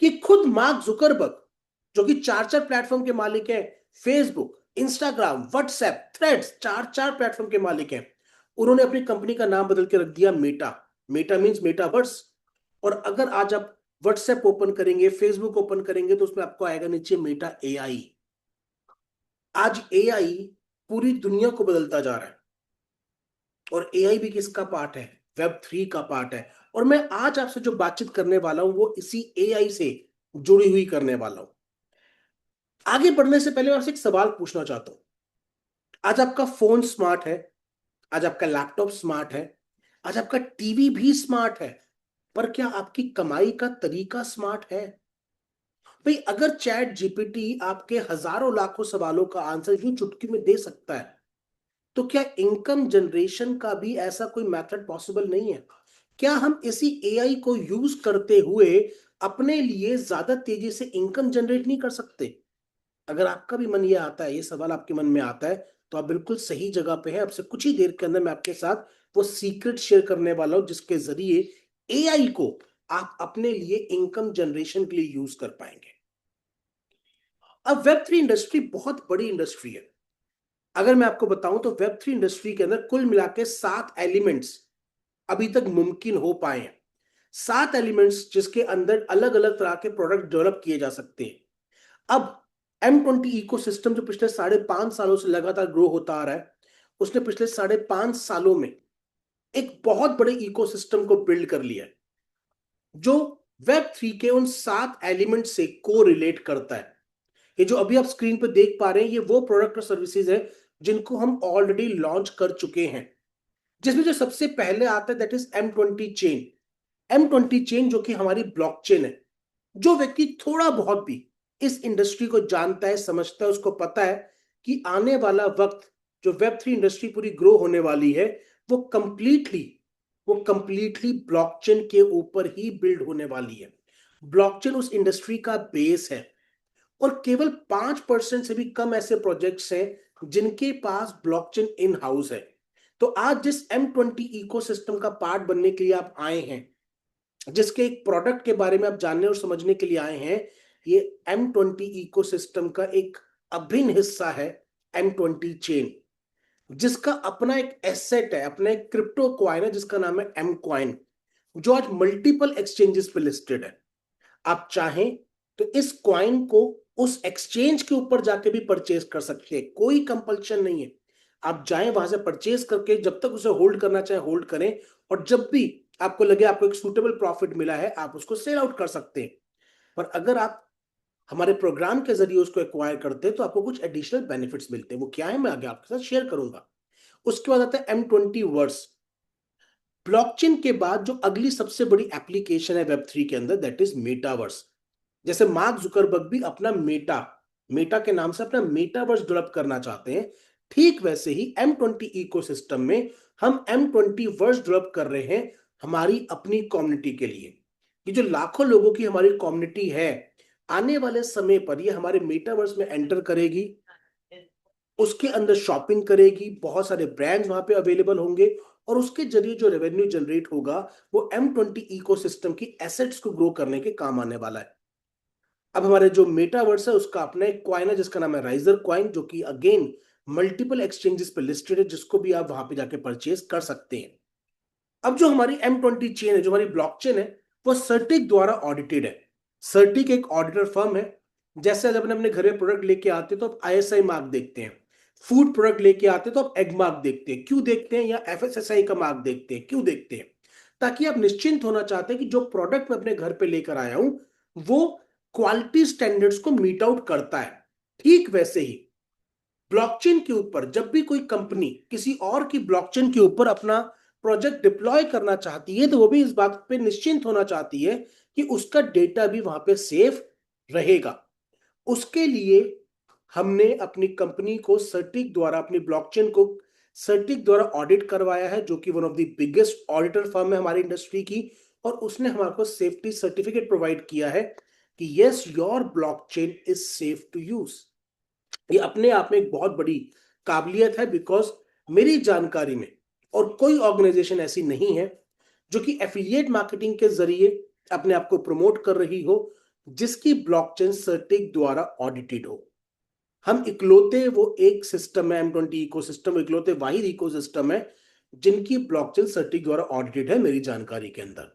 A: कि खुद मार्क जुकरबर्ग, जो कि 4-4 प्लेटफॉर्म के मालिक हैं। Facebook, Instagram, WhatsApp, threads, 4-4 platform के मालिक हैं। उन्होंने अपनी कंपनी का नाम बदल के रख दिया मेटा। Meta means metaverse. और अगर आज आप व्हाट्सएप ओपन करेंगे, फेसबुक ओपन करेंगे, तो उसमें आपको आएगा नीचे मेटा एआई। आज एआई पूरी दुनिया को बदलता जा रहा है। और एआई भी किसका पार्ट है? वेब 3 का पार्ट है। और मैं आज आपसे जो बातचीत करने वाला हूं वो इसी एआई से जुड़ी हुई करने वाला हूं। आगे बढ़ने से पहले मैं आपसे एक सवाल पूछना चाहता हूं। आज आपका फोन स्मार्ट है, आज आपका लैपटॉप स्मार्ट है, आज आपका टीवी भी स्मार्ट है, पर क्या आपकी कमाई का तरीका स्मार्ट है? भाई, अगर चैट जीपीटी आपके हजारों लाखों सवालों का आंसर यूं चुटकी में दे सकता है, तो क्या इनकम जनरेशन का भी ऐसा कोई मेथड पॉसिबल नहीं है? क्या हम इसी एआई को यूज करते हुए अपने लिए ज्यादा तेजी से इनकम जनरेट नहीं कर सकते? अगर आपका भी मन ये आता है, ये सवाल आपके मन में आता है, तो आप बिल्कुल सही जगह पे हैं। आपसे कुछ ही देर के अंदर मैं आपके साथ वो सीक्रेट शेयर करने वाला हूं जिसके जरिए एआई को आप अपने लिए इनकम जनरेशन के लिए यूज कर पाएंगे। अब वेब 3 इंडस्ट्री बहुत बड़ी इंडस्ट्री है। अगर मैं आपको बताऊं तो वेब 3 इंडस्ट्री के अंदर कुल मिला के 7 एलिमेंट्स अभी तक मुमकिन हो पाए हैं। 7 एलिमेंट्स जिसके अंदर अलग अलग तरह के प्रोडक्ट डेवलप किए जा सकते हैं। अब M20 इकोसिस्टम जो पिछले 5.5 सालों से लगातार ग्रो होता आ रहा है, उसने पिछले 5.5 सालों में एक बहुत बड़े इकोसिस्टम को बिल्ड कर लिया है जो वेब 3 के उन 7 एलिमेंट से को रिलेट करता है। ये जो अभी आप स्क्रीन पर देख पा रहे हैं, ये वो प्रोडक्ट और सर्विसेज है जिनको हम ऑलरेडी लॉन्च कर चुके हैं। जिसमें जो सबसे पहले आता है that is M20 chain. M20 chain जो कि हमारी ब्लॉकचेन है। जो व्यक्ति थोड़ा बहुत भी इस इंडस्ट्री को जानता है, समझता है, उसको पता है कि आने वाला वक्त जो वेब 3 इंडस्ट्री पूरी ग्रो होने वाली है वो कंप्लीटली ब्लॉकचेन के ऊपर ही बिल्ड होने वाली है। ब्लॉकचेन उस इंडस्ट्री का बेस है। और केवल 5% से भी कम ऐसे प्रोजेक्ट्स हैं जिनके पास ब्लॉकचेन इन हाउस है। तो आज जिस M20 इकोसिस्टम का पार्ट बनने के लिए आप आए हैं, जिसके एक प्रोडक्ट के बारे में आप जानने और समझने के लिए आए हैं, ये M20 इकोसिस्टम का एक अभिन्न हिस्सा है M20 चेन, जिसका अपना एक एसेट है, अपना एक क्रिप्टो क्वाइन है जिसका नाम है M क्वाइन, जो आज मल्टीपल एक्सचेंजेस पे लिस्टेड है। आप चाहें तो इस क्वाइन को उस एक्सचेंज के ऊपर जाके भी परचेज कर सकते हैं, कोई कंपल्शन नहीं है। आप जाएं वहां से परचेज करके जब तक उसे होल्ड करना चाहे होल्ड करें, और जब भी आपको लगे आपको एक सूटेबल प्रॉफिट मिला है आप उसको सेल आउट कर सकते हैं। पर अगर आप हमारे प्रोग्राम के जरिए उसको एक्वायर करते हैं तो आपको कुछ एडिशनल बेनिफिट्स मिलते हैं। वो क्या है मैं आगे आपके साथ शेयर करूंगा। उसके बाद आता है M20 वर्स। ब्लॉकचेन के बाद जो अगली सबसे बड़ी एप्लीकेशन है वेब 3 के अंदर दैट इज मेटावर्स। जैसे मार्क जुकरबर्ग भी अपना मेटा मेटा के नाम से अपना मेटावर्स डेवलप करना चाहते हैं, ठीक वैसे ही M20 इकोसिस्टम में हम M20 वर्स डेवलप कर रहे हैं हमारी अपनी कम्युनिटी के लिए। ये जो लाखों लोगों की हमारी कम्युनिटी है, आने वाले समय पर ये हमारे मेटावर्स में एंटर करेगी, उसके अंदर शॉपिंग करेगी, बहुत सारे ब्रांड्स वहां पे अवेलेबल होंगे, और उसके जरिए जो रेवेन्यू जनरेट होगा वो M20 इकोसिस्टम की एसेट्स को ग्रो करने के काम आने वाला है। अब हमारे जो मेटावर्स है उसका अपना एक क्वाइन है जिसका नाम है राइजर क्वाइन, जो कि अगेन मल्टीपल एक्सचेंजेस पे लिस्टेड है, जिसको भी आप वहां पे जाके परचेज कर सकते हैं। अब जो हमारी M20 चेन है, जो हमारी ब्लॉकचेन है, वो सर्टिक द्वारा ऑडिटेड है। सर्टिक एक ऑडिटर फर्म है। जैसे जब अपने घर में प्रोडक्ट लेके आते हैं तो आप ISI मार्क देखते हैं, फूड प्रोडक्ट लेके आते हैं तो आप एग मार्क देखते हैं, क्यों देखते हैं? या FSSAI का मार्क देखते हैं, क्यों देखते हैं? ताकि आप निश्चिंत होना चाहते हैं कि जो प्रोडक्ट मैं अपने घर पे लेकर आया हूं वो क्वालिटी स्टैंडर्ड्स को मीट आउट करता है। ठीक वैसे ही ब्लॉकचेन के ऊपर जब भी कोई कंपनी किसी और की ब्लॉकचेन के ऊपर अपना प्रोजेक्ट डिप्लॉय करना चाहती है तो वो भी इस बात पे निश्चिंत होना चाहती है कि उसका डेटा भी वहां पे सेफ रहेगा। उसके लिए हमने अपनी कंपनी को सर्टिक द्वारा, अपनी ब्लॉकचेन को सर्टिक द्वारा ऑडिट करवाया है, जो कि one of the biggest auditor firm है हमारी इंडस्ट्री की। और उसने हमारे को सेफ्टी सर्टिफिकेट प्रोवाइड किया है कि yes your blockchain is safe to use. ये अपने आप में एक बहुत बड़ी काबिलियत है, बिकॉज मेरी जानकारी में और कोई ऑर्गेनाइजेशन ऐसी नहीं है जो कि एफिलिएट मार्केटिंग के जरिए अपने आप को प्रमोट कर रही हो, जिसकी ब्लॉकचेन सर्टिक द्वारा ऑडिटेड हो। हम इकलौते वो एक सिस्टम है M20 इकोसिस्टम, इकलौते वाहिद इकोसिस्टम है जिनकी ब्लॉकचेन सर्टिक द्वारा ऑडिटेड है मेरी जानकारी के अंदर।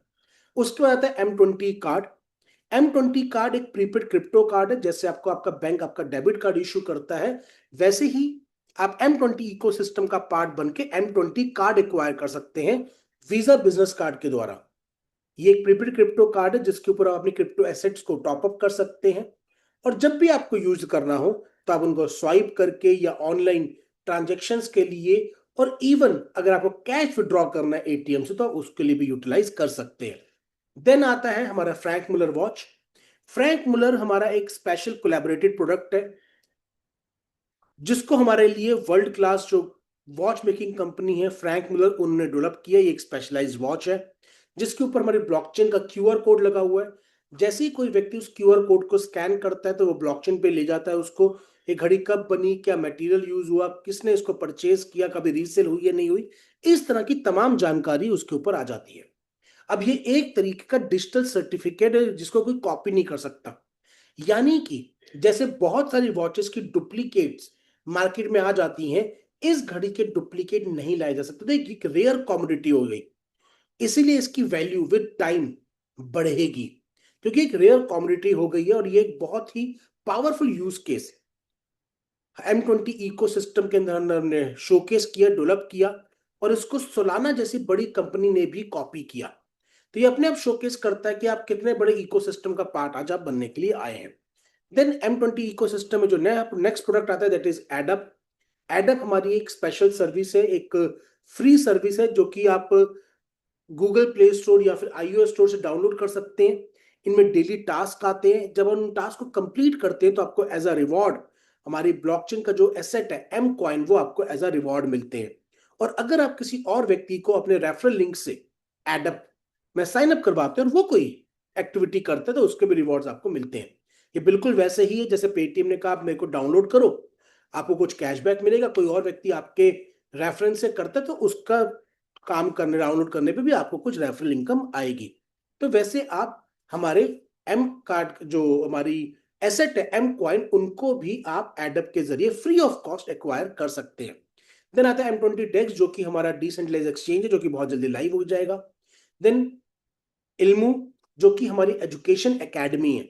A: उसके बाद आता है M20 कार्ड। M20 कार्ड एक प्रीपेड क्रिप्टो कार्ड है। जैसे आपको आपका बैंक आपका डेबिट कार्ड इशू करता है, वैसे ही आप M20 इकोसिस्टम का पार्ट बन के M20 कार्ड एक्वायर कर सकते हैं वीजा बिजनेस कार्ड के द्वारा। ये एक प्रीपेड क्रिप्टो कार्ड है जिसके ऊपर आप अपनी क्रिप्टो एसेट्स को टॉप अप कर सकते हैं, और जब भी आपको यूज करना हो तो आप उनको स्वाइप करके या ऑनलाइन ट्रांजेक्शंस के लिए, और इवन अगर आपको कैश विड्रॉ करना है एटीएम से तो आप उसके लिए भी यूटिलाइज कर सकते हैं। देन आता है हमारा फ्रैंक मुलर वॉच। फ्रैंक मुलर हमारा एक स्पेशल कोलैबोरेटेड प्रोडक्ट है जिसको हमारे लिए वर्ल्ड क्लास जो वॉच मेकिंग कंपनी है फ्रैंक मुलर, उन्होंने डेवलप किया। ये एक स्पेशलाइज्ड वॉच है जिसके ऊपर हमारे ब्लॉकचेन का क्यूआर कोड लगा हुआ है। जैसे ही कोई व्यक्ति उस क्यूआर कोड को स्कैन करता है तो वो ब्लॉकचेन पे ले जाता है उसको, ये घड़ी कब बनी, क्या मटेरियल यूज हुआ, किसने इसको परचेज किया, कभी रीसेल हुई या नहीं हुई, इस तरह की तमाम जानकारी उसके ऊपर आ जाती है। अब ये एक तरीके का डिजिटल सर्टिफिकेट है जिसको कोई कॉपी नहीं कर सकता। यानी कि जैसे बहुत सारी वॉचेस की डुप्लीकेट्स मार्केट में आ जाती हैं, इस घड़ी के डुप्लीकेट नहीं लाए जा सकते। तो एक रेयर कमोडिटी हो गई, इसीलिए इसकी वैल्यू विद टाइम बढ़ेगी, क्योंकि एक रेयर कमोडिटी हो गई है और ये एक बहुत ही powerful use case M20 ecosystem के अंदर हमने शोकेस किया, डेवलप किया, और इसको सोलाना जैसी बड़ी कंपनी ने भी कॉपी किया। तो ये अपने आप शोकेस करता है कि आप कितने बड़े इकोसिस्टम का पार्ट आज आप बनने के लिए आए हैं। देन M20 इकोसिस्टम में जो नया नेक्स्ट प्रोडक्ट आता है दैट इज एडअप। एडअप हमारी एक स्पेशल सर्विस है, एक फ्री सर्विस है जो कि आप गूगल प्ले स्टोर या फिर iOS स्टोर से डाउनलोड कर सकते हैं। इनमें डेली टास्क आते हैं, जब हम उन टास्क को कंप्लीट करते हैं तो आपको एज अ रिवॉर्ड हमारी ब्लॉकचेन का जो एसेट है M कॉइन, वो आपको एज अ रिवॉर्ड मिलते हैं। और अगर आप किसी और व्यक्ति को अपने रेफरल लिंक से एडअप में साइन अप करवाते हैं और वो कोई एक्टिविटी करता है तो उसके भी रिवॉर्ड्स आपको मिलते हैं। ये बिल्कुल वैसे ही है जैसे पेटीएम ने कहा आप मेरे को डाउनलोड करो, आपको कुछ कैशबैक मिलेगा। कोई और व्यक्ति आपके रेफरेंस से करता है तो उसका काम करने, डाउनलोड करने पे भी आपको कुछ रेफरल इनकम आएगी। तो वैसे आप हमारे M कार्ड जो हमारी एसेट है M कॉइन, उनको भी आप एडअप के जरिए फ्री ऑफ कॉस्ट एक्वायर कर सकते हैं। देन आता है M20 डेक्स जो कि हमारा डिसेंट्रलाइज एक्सचेंज है जो कि बहुत जल्दी लाइव हो जाएगा। देन इल्मू जो कि हमारी एजुकेशन एकेडमी है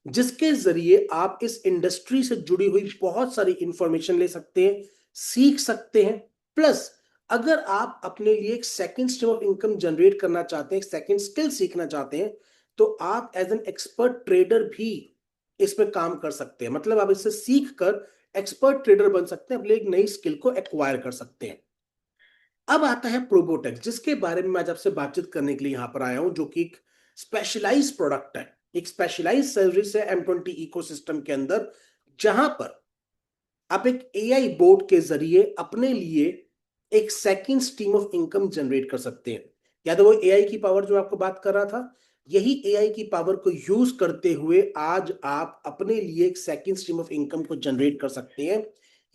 A: जिसके जरिए आप इस इंडस्ट्री से जुड़ी हुई बहुत सारी इंफॉर्मेशन ले सकते हैं, सीख सकते हैं। प्लस अगर आप अपने लिए एक second stream of income generate करना चाहते हैं, एक सेकंड स्किल सीखना चाहते हैं, तो आप एज एन एक्सपर्ट ट्रेडर भी इसमें काम कर सकते हैं। मतलब आप इससे सीख कर एक्सपर्ट ट्रेडर बन सकते हैं, अपने एक नई स्किल को एक्वायर कर सकते हैं। अब आता है प्रोबोटेक्स जिसके बारे में मैं आज आपसे बातचीत करने के लिए यहां पर आया हूं, जो कि एक स्पेशलाइज प्रोडक्ट है, एक स्पेशलाइज सर्विस है M20 इकोसिस्टम के अंदर, जहां पर आप एक AI बोर्ड के जरिए अपने लिए एक second stream of income generate कर सकते हैं। या तो वो AI की पावर जो आपको बात कर रहा था, यही AI की पावर को यूज करते हुए आज आप अपने लिए एक सेकंड स्ट्रीम ऑफ इनकम को जनरेट कर सकते हैं।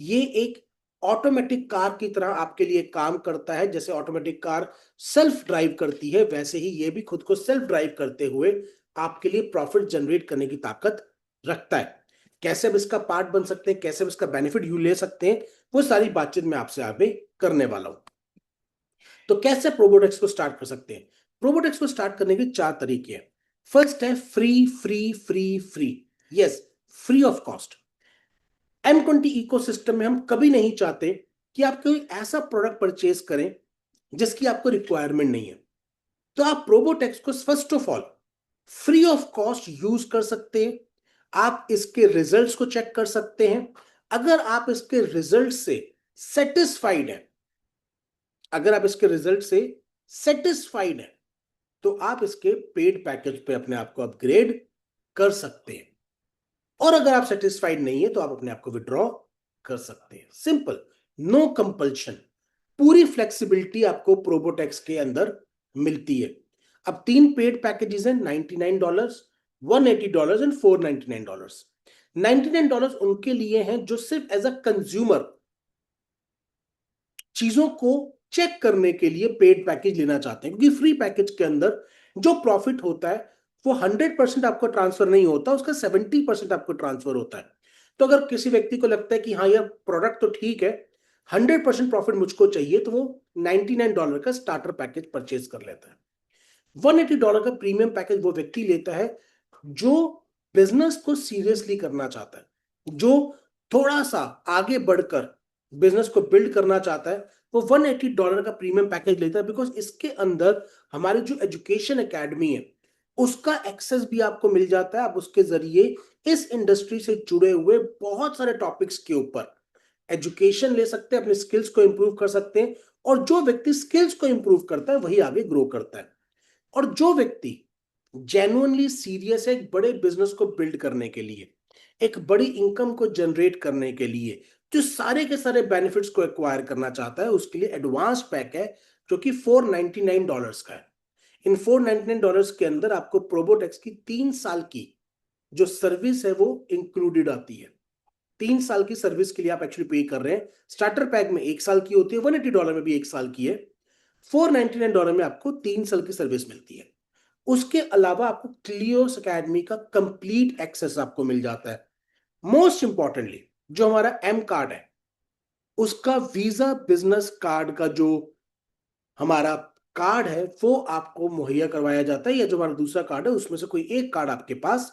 A: ये एक ऑटोमेटिक कार की तरह आपके लिए काम करता है। जैसे ऑटोमेटिक कार सेल्फ ड्राइव करती है, वैसे ही ये भी खुद को सेल्फ ड्राइव करते हुए आपके लिए प्रॉफिट जनरेट करने की ताकत रखता है। कैसे अब इसका पार्ट बन सकते हैं, कैसे अब इसका बेनिफिट यू ले सकते हैं, वो सारी बातचीत मैं आपसे आगे करने वाला हूं। तो कैसे प्रोबोटेक्स को स्टार्ट कर सकते हैं? प्रोबोटेक्स को स्टार्ट करने के चार तरीके हैं। फर्स्ट है free free free free, yes, free of cost. M20 ecosystem में हम कभी नहीं चाहते कि आप कोई ऐसा प्रोडक्ट परचेज करें जिसकी आपको रिक्वायरमेंट नहीं है। तो आप प्रोबोटेक्स को first of all free of cost use कर सकते हैं। आप इसके रिजल्ट्स को चेक कर सकते हैं। अगर आप इसके रिजल्ट से सेटिस्फाइड हैं, अगर आप इसके रिजल्ट से सेटिस्फाइड हैं, तो आप इसके पेड पैकेज पे अपने आप को अपग्रेड कर सकते हैं। और अगर आप सेटिस्फाइड नहीं है तो आप अपने आप को विड्रॉ कर सकते हैं। सिंपल, नो कंपल्शन, पूरी फ्लेक्सिबिलिटी आपको प्रोबोटेक्स के अंदर मिलती है। अब तीन पेड पैकेजेस हैं, $99, $180 एंड $499। $99 उनके लिए हैं जो सिर्फ एज अ कंज्यूमर चीजों को चेक करने के लिए पेड पैकेज लेना चाहते हैं, क्योंकि फ्री पैकेज के अंदर जो प्रॉफिट होता है वो 100% आपको ट्रांसफर नहीं होता, उसका 70% आपको ट्रांसफर होता है। तो अगर किसी व्यक्ति को लगता है कि हाँ यार प्रोडक्ट तो ठीक है, 100% प्रॉफिट मुझको चाहिए, तो वो $99 का स्टार्टर पैकेज परचेज कर लेता है। $180 का प्रीमियम पैकेज वो व्यक्ति लेता है जो बिजनेस को सीरियसली करना चाहता है, जो थोड़ा सा आगे बढ़कर बिजनेस को बिल्ड करना चाहता है। वो $180 का प्रीमियम पैकेज लेता है, बिकॉज इसके अंदर हमारी जो एजुकेशन एकेडमी है उसका एक्सेस भी आपको मिल जाता है। आप उसके जरिए इस इंडस्ट्री से जुड़े हुए बहुत सारे टॉपिक्स के ऊपर एजुकेशन ले सकते हैं, अपने स्किल्स को इंप्रूव कर सकते हैं। और जो व्यक्ति स्किल्स को इंप्रूव करता है वही आगे ग्रो करता है। और जो व्यक्ति जेन्युइनली सीरियस है एक बड़े बिजनेस को बिल्ड करने के लिए, एक बड़ी इनकम को जनरेट करने के लिए, जो सारे के सारे बेनिफिट्स को एक्वायर करना चाहता है, उसके लिए एडवांस पैक है जो कि $499 का है। इन $499 के अंदर आपको प्रोबोटेक्स की 3 साल की जो सर्विस है वो इंक्लूडेड आती है। 3 साल की सर्विस के लिए आप एक्चुअली पे कर रहे हैं। स्टार्टर पैक में 1 साल की होती है, $180 में भी 1 साल की है। $499 में आपको 3 साल की सर्विस मिलती है। उसके अलावा आपको क्लियोस एकेडमी का कंप्लीट एक्सेस आपको मिल जाता है। मोस्ट इंपॉर्टेंटली जो हमारा एम कार्ड है उसका वीजा बिजनेस कार्ड का जो हमारा कार्ड है वो आपको मुहैया करवाया जाता है, या जो हमारा दूसरा कार्ड है उसमें से कोई एक कार्ड आपके पास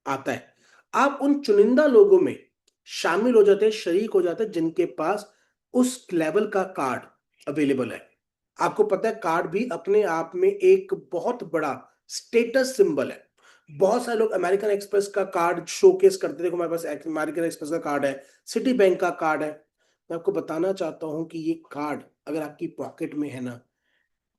A: आता है। आप उन चुनिंदा लोगों में शामिल हो जाते हैं, शरीक हो जाते हैं जिनके पास उस लेवल का कार्ड अवेलेबल है। आपको पता है कार्ड भी अपने आप में एक बहुत बड़ा स्टेटस सिंबल है। बहुत सारे लोग अमेरिकन एक्सप्रेस का कार्ड शोकेस करते, देखो हमारे पास अमेरिकन एक्सप्रेस का कार्ड है, सिटी बैंक का कार्ड है। मैं आपको बताना चाहता हूं कि ये कार्ड अगर आपकी पॉकेट में है ना,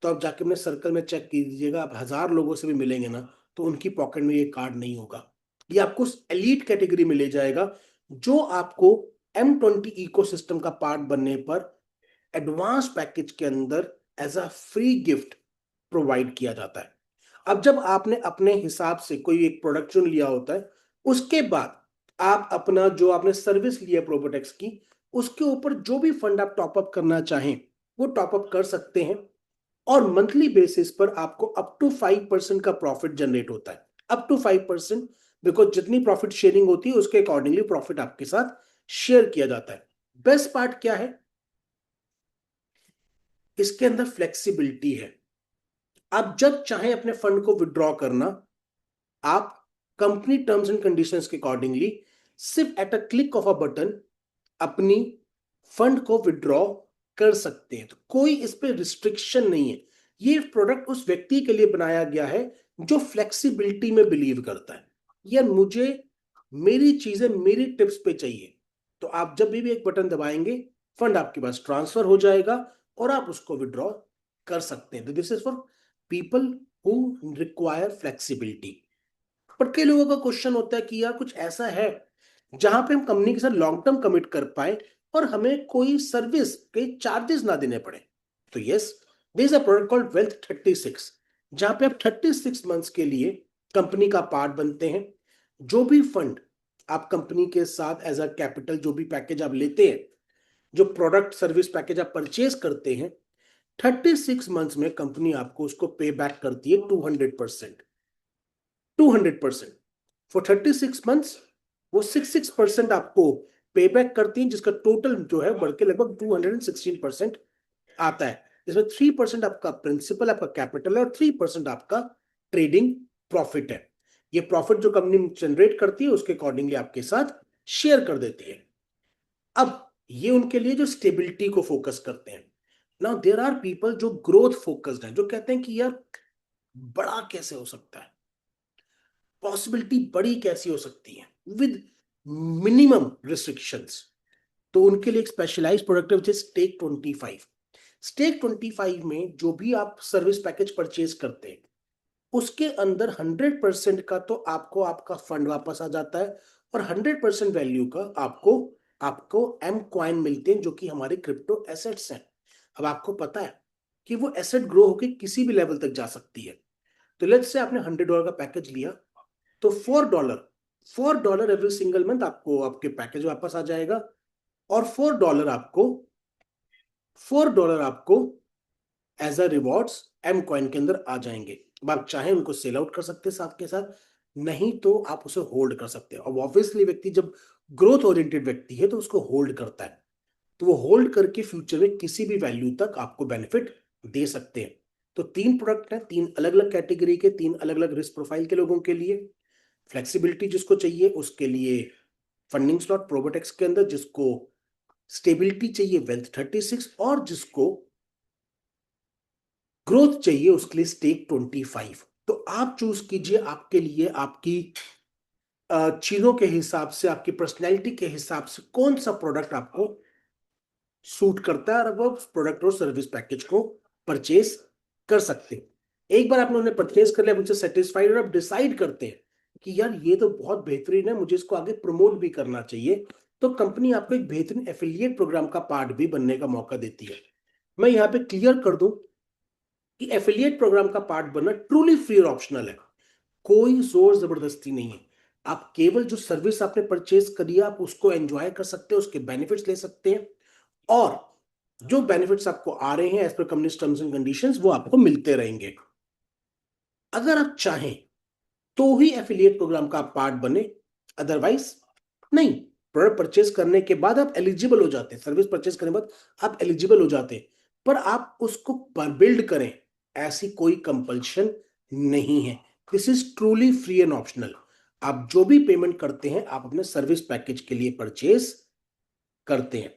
A: तो आप जाके अपने सर्कल में चेक कीजिएगा, आप 1000 लोगों से भी मिलेंगे ना तो उनकी पॉकेट में ये कार्ड नहीं होगा। ये आपको एलीट कैटेगरी में ले जाएगा, जो आपको M20 इकोसिस्टम का पार्ट बनने पर एडवांस पैकेज के अंदर as a free gift provide किया जाता है। अब जब आपने अपने हिसाब से कोई एक प्रोडक्ट चुन लिया होता है, उसके बाद आप अपना जो आपने सर्विस लिया प्रोबोटेक्स की, उसके ऊपर जो भी फंड आप टॉप अप करना चाहें वो टॉप अप कर सकते हैं। और मंथली बेसिस पर आपको अप टू 5% का प्रॉफिट जनरेट होता है। अप टू 5%, बिकॉज जितनी प्रॉफिट शेयरिंग होती है उसके अकॉर्डिंगली प्रॉफिट आपके साथ शेयर किया जाता है। बेस्ट पार्ट क्या है, इसके अंदर फ्लेक्सिबिलिटी है। आप जब चाहें अपने फंड को विड्रॉ करना, आप कंपनी टर्म्स एंड कंडीशंस के अकॉर्डिंगली सिर्फ at a click of a button अपनी फंड को विड्रॉ कर सकते हैं। तो कोई इस पे रिस्ट्रिक्शन नहीं है। ये प्रोडक्ट उस व्यक्ति के लिए बनाया गया है जो फ्लेक्सिबिलिटी में बिलीव करता है, या मुझे मेरी चीजें मेरी टिप्स पे चाहिए, तो आप जब भी एक बटन दबाएंगे फंड आपके पास ट्रांसफर हो जाएगा और आप उसको विड्रॉ कर सकते हैं। तो this is for people who require flexibility. पर कई लोगों का क्वेश्चन होता है कि यार कुछ ऐसा है जहां पे हम कंपनी के साथ लॉन्ग टर्म कमिट कर पाए और हमें कोई सर्विस के चार्जेस ना देने पड़े। तो yes, there is a product called wealth 36, जहां पे आप 36 मंथ्स के लिए कंपनी का पार्ट बनते हैं। जो भी फंड आप कंपनी के साथ एज अ कैपिटल, जो भी पैकेज आप लेते हैं, जो प्रोडक्ट सर्विस पैकेज आप परचेज करते हैं, 36 मंथ्स में कंपनी आपको उसको पे बैक करती है 200%। 200% फॉर 36 मंथ्स वो 6% आपको पे बैक करती हैं, जिसका टोटल जो है बढ़ के लगभग 216% आता है। इसमें 3% आपका प्रिंसिपल, आपका कैपिटल है, और 3% आपका ट्रेडिंग प्रॉफिट है। ये प्रॉफिट जो कंपनी जनरेट करती है उसके अकॉर्डिंगली आपके साथ शेयर कर देती है। अब ये उनके लिए जो स्टेबिलिटी को फोकस करते हैं। नाउ देयर आर पीपल जो ग्रोथ फोकस्ड हैं, जो कहते हैं कि यार बड़ा कैसे हो सकता है, पॉसिबिलिटी बड़ी कैसी हो सकती है विद मिनिमम रिस्ट्रिक्शंस। तो उनके लिए एक स्पेशलाइज्ड प्रोडक्ट है स्टेक 25। स्टेक 25 में जो भी आप सर्विस पैकेज परचेज करते हैं उसके अंदर 100% का तो आपको आपका फंड वापस आ जाता है, और 100% वैल्यू का आपको आपको एम क्वाइन मिलते हैं, जो कि हमारे क्रिप्टो एसेट्स हैं। अब आपको पता है कि वो एसेट ग्रो होकर किसी भी लेवल तक जा सकती है। तो लेट्स से आपने $100 का पैकेज लिया, तो $4 एवरी सिंगल मंथ आपको आपके पैकेज वापस आ जाएगा, और $4 आपको as a rewards M coin के अंदर आ जाएंगे। अब आप चाहें उनको सेल आउट कर सकते हैं साथ के साथ, नहीं तो आप उसे होल्ड कर सकते हैं। अब ऑब्वियसली व्यक्ति जब ग्रोथ ओरिएंटेड व्यक्ति है तो उसको होल्ड करता है, तो वो होल्ड करके फ्यूचर में किसी भी वैल्यू तक आपको बेनिफिट दे सकते हैं। तो 3 प्रोडक्ट हैं, 3 अलग अलग कैटेगरी के, 3 अलग अलग रिस्क प्रोफाइल के लोगों के लिए। फ्लेक्सिबिलिटी जिसको चाहिए उसके लिए फंडिंग स्लॉट प्रोबोटेक्स के अंदर, जिसको स्टेबिलिटी चाहिए वेल्थ 36, और जिसको ग्रोथ चाहिए उसके लिए स्टेक 25। तो आप चूज कीजिए आपके लिए, आपकी चीजों के हिसाब से, आपकी पर्सनैलिटी के हिसाब से कौन सा प्रोडक्ट आपको सूट करता है, और वो प्रोडक्ट और सर्विस पैकेज को परचेज कर सकते हैं। एक बार आपने उन्हें परचेज कर लिया, मुझसे सेटिस्फाइड, और आप डिसाइड करते हैं कि यार ये तो बहुत बेहतरीन है, मुझे इसको आगे प्रमोट भी करना चाहिए, तो कंपनी आपको एक बेहतरीन एफिलिएट प्रोग्राम का पार्ट भी बनने का मौका देती है। मैं यहाँ पे क्लियर कर दूं कि एफिलिएट प्रोग्राम का पार्ट बनना ट्रूली फ्री और ऑप्शनल है, कोई जोर जबरदस्ती नहीं है। आप केवल जो सर्विस आपने परचेज करी है आप उसको एंजॉय कर सकते हैं, उसके बेनिफिट्स ले सकते हैं, और जो बेनिफिट्स आपको आ रहे हैं as per company terms and conditions वो आपको मिलते रहेंगे। अगर आप चाहें तो ही एफिलिएट प्रोग्राम का आप पार्ट बने, अदरवाइज नहीं। प्रोडक्ट परचेज करने के बाद आप एलिजिबल हो जाते हैं, सर्विस परचेज करने के बाद आप एलिजिबल हो जाते हैं, पर आप उसको बिल्ड करें ऐसी कोई कंपल्शन नहीं है। This is truly free and optional. आप जो भी पेमेंट करते हैं आप अपने सर्विस पैकेज के लिए परचेज करते हैं।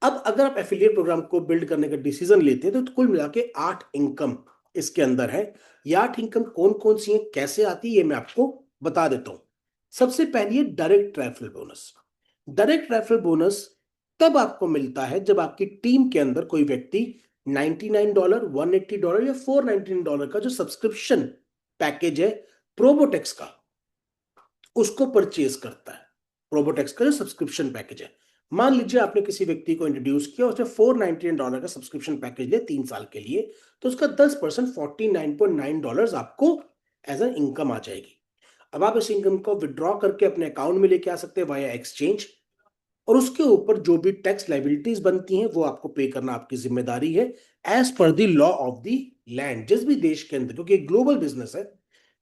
A: अब अगर आप एफिलिएट प्रोग्राम को बिल्ड करने का डिसीजन लेते हैं तो कुल मिला के 8 इनकम इसके अंदर है। ये 8 इनकम कौन कौन सी है, कैसे आती है, ये मैं आपको बता देता हूं। सबसे पहली है direct referral bonus. Direct referral bonus तब आपको मिलता है जब आपकी टीम के अंदर कोई व्यक्ति $99, $180 या $499 का जो सब्सक्रिप्शन पैकेज है प्रोबोटेक्स का, उसको परचेज करता है। प्रोबोटेक्स का जो सब्सक्रिप्शन पैकेज है, मान लीजिए आपने किसी व्यक्ति को इंट्रोड्यूस किया, उसने $499 का सब्सक्रिप्शन पैकेज लिया 3 साल के लिए, तो उसका 10% $49.9 आपको एज एन इनकम आ जाएगी। अब आप इस इनकम को विड्रॉ करके अपने अकाउंट में लेके आ सकते हैं वाया एक्सचेंज, और उसके ऊपर जो भी टैक्स लाइबिलिटीज बनती हैं वो आपको पे करना आपकी जिम्मेदारी है, as per the law of the land. जिस भी देश के अंदर, क्योंकि ग्लोबल बिजनेस है,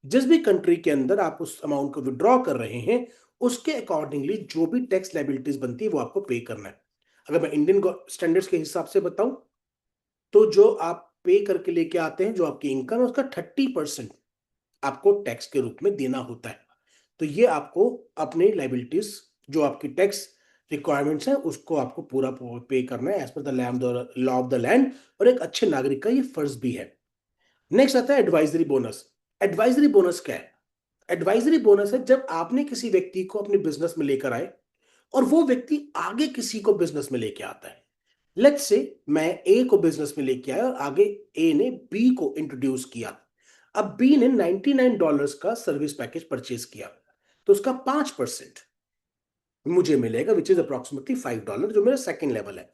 A: जिस भी कंट्री के अंदर आप उस अमाउंट को विड्रॉ कर रहे हैं उसके अकॉर्डिंगली जो भी टैक्स लाइबिलिटीज बनती है वो आपको पे करना है। अगर मैं इंडियन स्टैंडर्ड्स के हिसाब से बताऊं तो जो आप पे करके लेके आते हैं, जो आपकी इनकम है, उसका 30% आपको टैक्स के रूप में देना होता है। तो ये आपको अपने लाइबिलिटीज, जो आपकी टैक्स रिक्वायरमेंट्स हैं, उसको आपको पूरा पे करना है as per the law of the land, और एक अच्छे नागरिक का ये फर्ज भी है। नेक्स्ट आता है एडवाइजरी बोनस। एडवाइजरी बोनस क्या है? एडवाइजरी बोनस है जब आपने किसी व्यक्ति को अपने बिजनेस में लेकर आए और वो व्यक्ति आगे किसी को बिजनेस में लेके आता है। लेट्स से मैं ए को बिजनेस में लेके आया और आगे ए ने बी को इंट्रोड्यूस किया। अब बी ने $99 का सर्विस पैकेज परचेज किया, तो उसका 5% मुझे मिलेगा, विच इज अप्रोक्सीमेटली $5, जो मेरा सेकेंड लेवल है।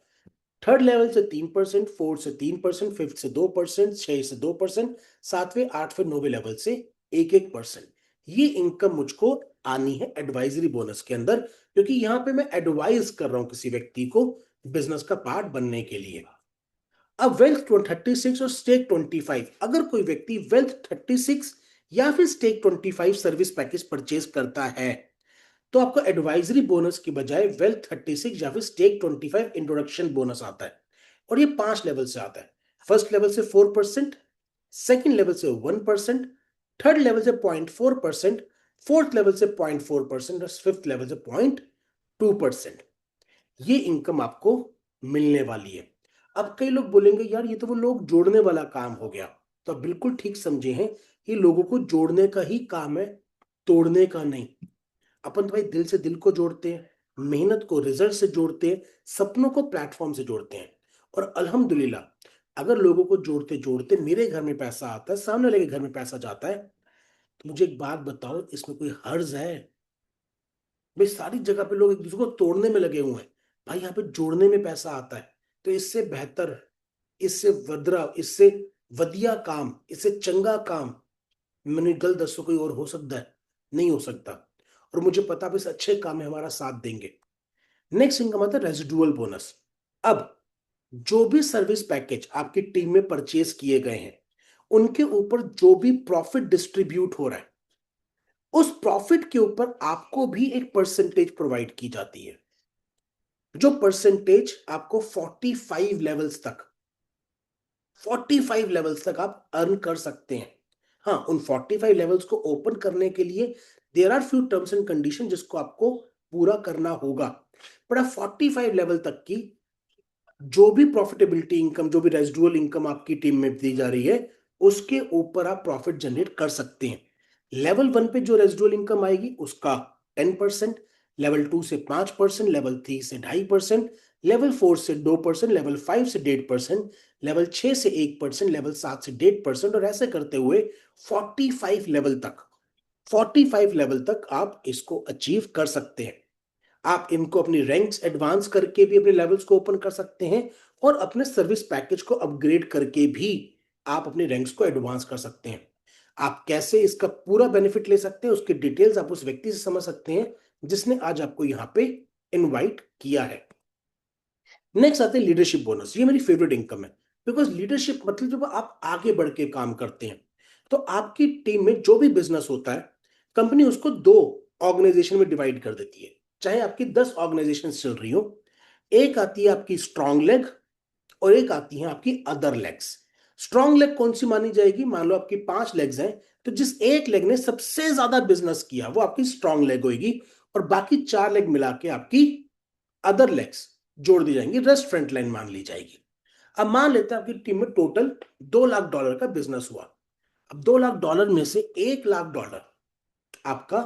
A: थर्ड लेवल से 3%, फोर्थ से 3%, फिफ्थ से 2%, 6 से 2%, सातवें आठवें नौवें लेवल से 1-1%। ये इनकम मुझको आनी है एडवाइजरी बोनस के अंदर, क्योंकि यहां पे मैं एडवाइज कर रहा हूं किसी व्यक्ति को बिजनेस का पार्ट बनने के लिए। अब वेल्थ 36 और स्टेक 25, अगर कोई व्यक्ति वेल्थ 36 या फिर स्टेक 25 सर्विस पैकेज परचेज करता है तो आपको एडवाइजरी बोनस की बजाय वेल्थ 36 या फिर स्टेक 25 इंट्रोडक्शन बोनस आता है, और ये 5 लेवल से आता है। फर्स्ट लेवल से 4%, सेकेंड लेवल से 1%, थर्ड लेवल से 0.4%, फोर्थ लेवल से 0.4% और फिफ्थ लेवल से 0.2%। ये इनकम आपको मिलने वाली है। अब कई लोग बोलेंगे यार ये तो वो लोग जोड़ने वाला काम हो गया, तो आप बिल्कुल ठीक समझे हैं, ये लोगों को जोड़ने का ही काम है, तोड़ने का नहीं। अपन तो भाई दिल से दिल को जोड़ते हैं, मेहनत को रिजल्ट से जोड़ते हैं, सपनों को प्लेटफॉर्म से जोड़ते हैं, और अल्हम्दुलिल्लाह अगर लोगों को जोड़ते जोड़ते मेरे घर में पैसा आता है, सामने वाले के घर में पैसा जाता है, तो मुझे एक बात बताओ, इसमें कोई हर्ज है? भाई सारी जगह पे लोग एक दूसरे को तोड़ने में लगे हुए हैं, भाई यहाँ पे जोड़ने में पैसा आता है। तो इससे बेहतर, इससे वद्रा, इससे वदिया काम, इससे चंगा काम मैंने गल दसों कोई और हो सकता है? नहीं हो सकता। और मुझे पता है इस अच्छे काम में हमारा साथ देंगे। नेक्स्ट इनकम आता है रेजिडुअल बोनस। अब जो भी सर्विस पैकेज आपकी टीम में परचेज किए गए हैं उनके ऊपर जो भी प्रॉफिट डिस्ट्रीब्यूट हो रहा है उस प्रॉफिट के ऊपर आपको भी एक परसेंटेज प्रोवाइड की जाती है, जो परसेंटेज आपको 45 लेवल्स तक आप अर्न कर सकते हैं। हाँ, उन 45 लेवल्स को ओपन करने के लिए there are few terms and condition जिसको आपको पूरा करना होगा, बट आप 45 लेवल तक की जो भी प्रॉफिटेबिलिटी इनकम, जो भी रेजिडुअल इनकम आपकी टीम में दी जा रही है उसके ऊपर आप प्रॉफिट जनरेट कर सकते हैं। लेवल 1 पे जो रेजिडुअल इनकम आएगी उसका 10%, लेवल 2 से 5%, लेवल 3 से 2.5%, लेवल 4 से 2%, लेवल 5 से 1.5%, लेवल 6 से 1%, लेवल 7 से 1.5%, और ऐसे करते हुए 45 लेवल तक 45 लेवल तक आप इसको अचीव कर सकते हैं। आप इनको अपनी रैंक्स एडवांस करके भी अपने लेवल्स को ओपन कर सकते हैं, और अपने सर्विस पैकेज को अपग्रेड करके भी आप अपने रैंक्स को एडवांस कर सकते हैं। आप कैसे इसका पूरा बेनिफिट ले सकते हैं उसकी डिटेल्स आप उस व्यक्ति से समझ सकते हैं जिसने आज आपको यहां पे इनवाइट किया है। नेक्स्ट आते हैं लीडरशिप बोनस। ये मेरी फेवरेट इनकम है, बिकॉज लीडरशिप मतलब जब आप आगे बढ़ के काम करते हैं तो आपकी टीम में जो भी बिजनेस होता है कंपनी उसको 2 ऑर्गेनाइजेशन में डिवाइड कर देती है। चाहे आपकी 10 ऑर्गेनाइजेशन चल रही हो, एक आती है आपकी स्ट्रॉन्ग लेग और एक आती है आपकी अदर लेग्स। स्ट्रॉन्ग लेग कौन सी मानी जाएगी? मान लो आपकी 5 लेग्स हैं, तो जिस एक लेग ने सबसे ज्यादा बिजनेस किया वो आपकी स्ट्रॉन्ग लेग होगी, और बाकी 4 लेग मिला के आपकी अदर लेग्स जोड़ दी जाएंगी, रेस्ट फ्रंट लाइन मान ली जाएगी। अब मान लेते हैं आपकी टीम में टोटल $2 लाख का बिजनेस हुआ। अब $2 लाख में से $1 लाख आपका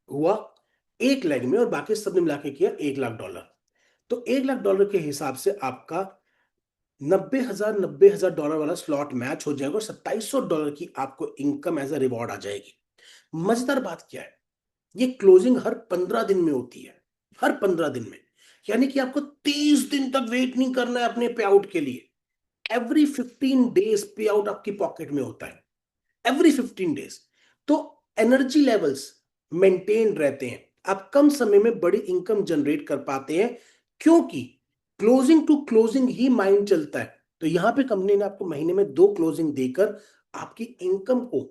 A: हुआ एक लेग में, और बाकी सबने मिला के किया $1 लाख। तो $1 लाख के हिसाब से आपका 90,000 वाला स्लॉट मैच हो जाएगा, और $2700 की आपको इनकम एज अ रिवॉर्ड आ जाएगी। मजेदार बात क्या है, ये क्लोजिंग हर 15 दिन में होती है, हर 15 दिन में। यानी कि आपको 30 दिन तक वेट नहीं करना है अपने पे आउट के लिए। एवरी 15 डेज पे आउट आपकी पॉकेट में होता है, एवरी 15 डेज। तो एनर्जी लेवल्स मेंटेन रहते हैं, आप कम समय में बड़ी इनकम जनरेट कर पाते हैं, क्योंकि क्लोजिंग टू क्लोजिंग ही माइंड चलता है। तो यहां पे कंपनी ने आपको महीने में 2 क्लोजिंग देकर आपकी इनकम को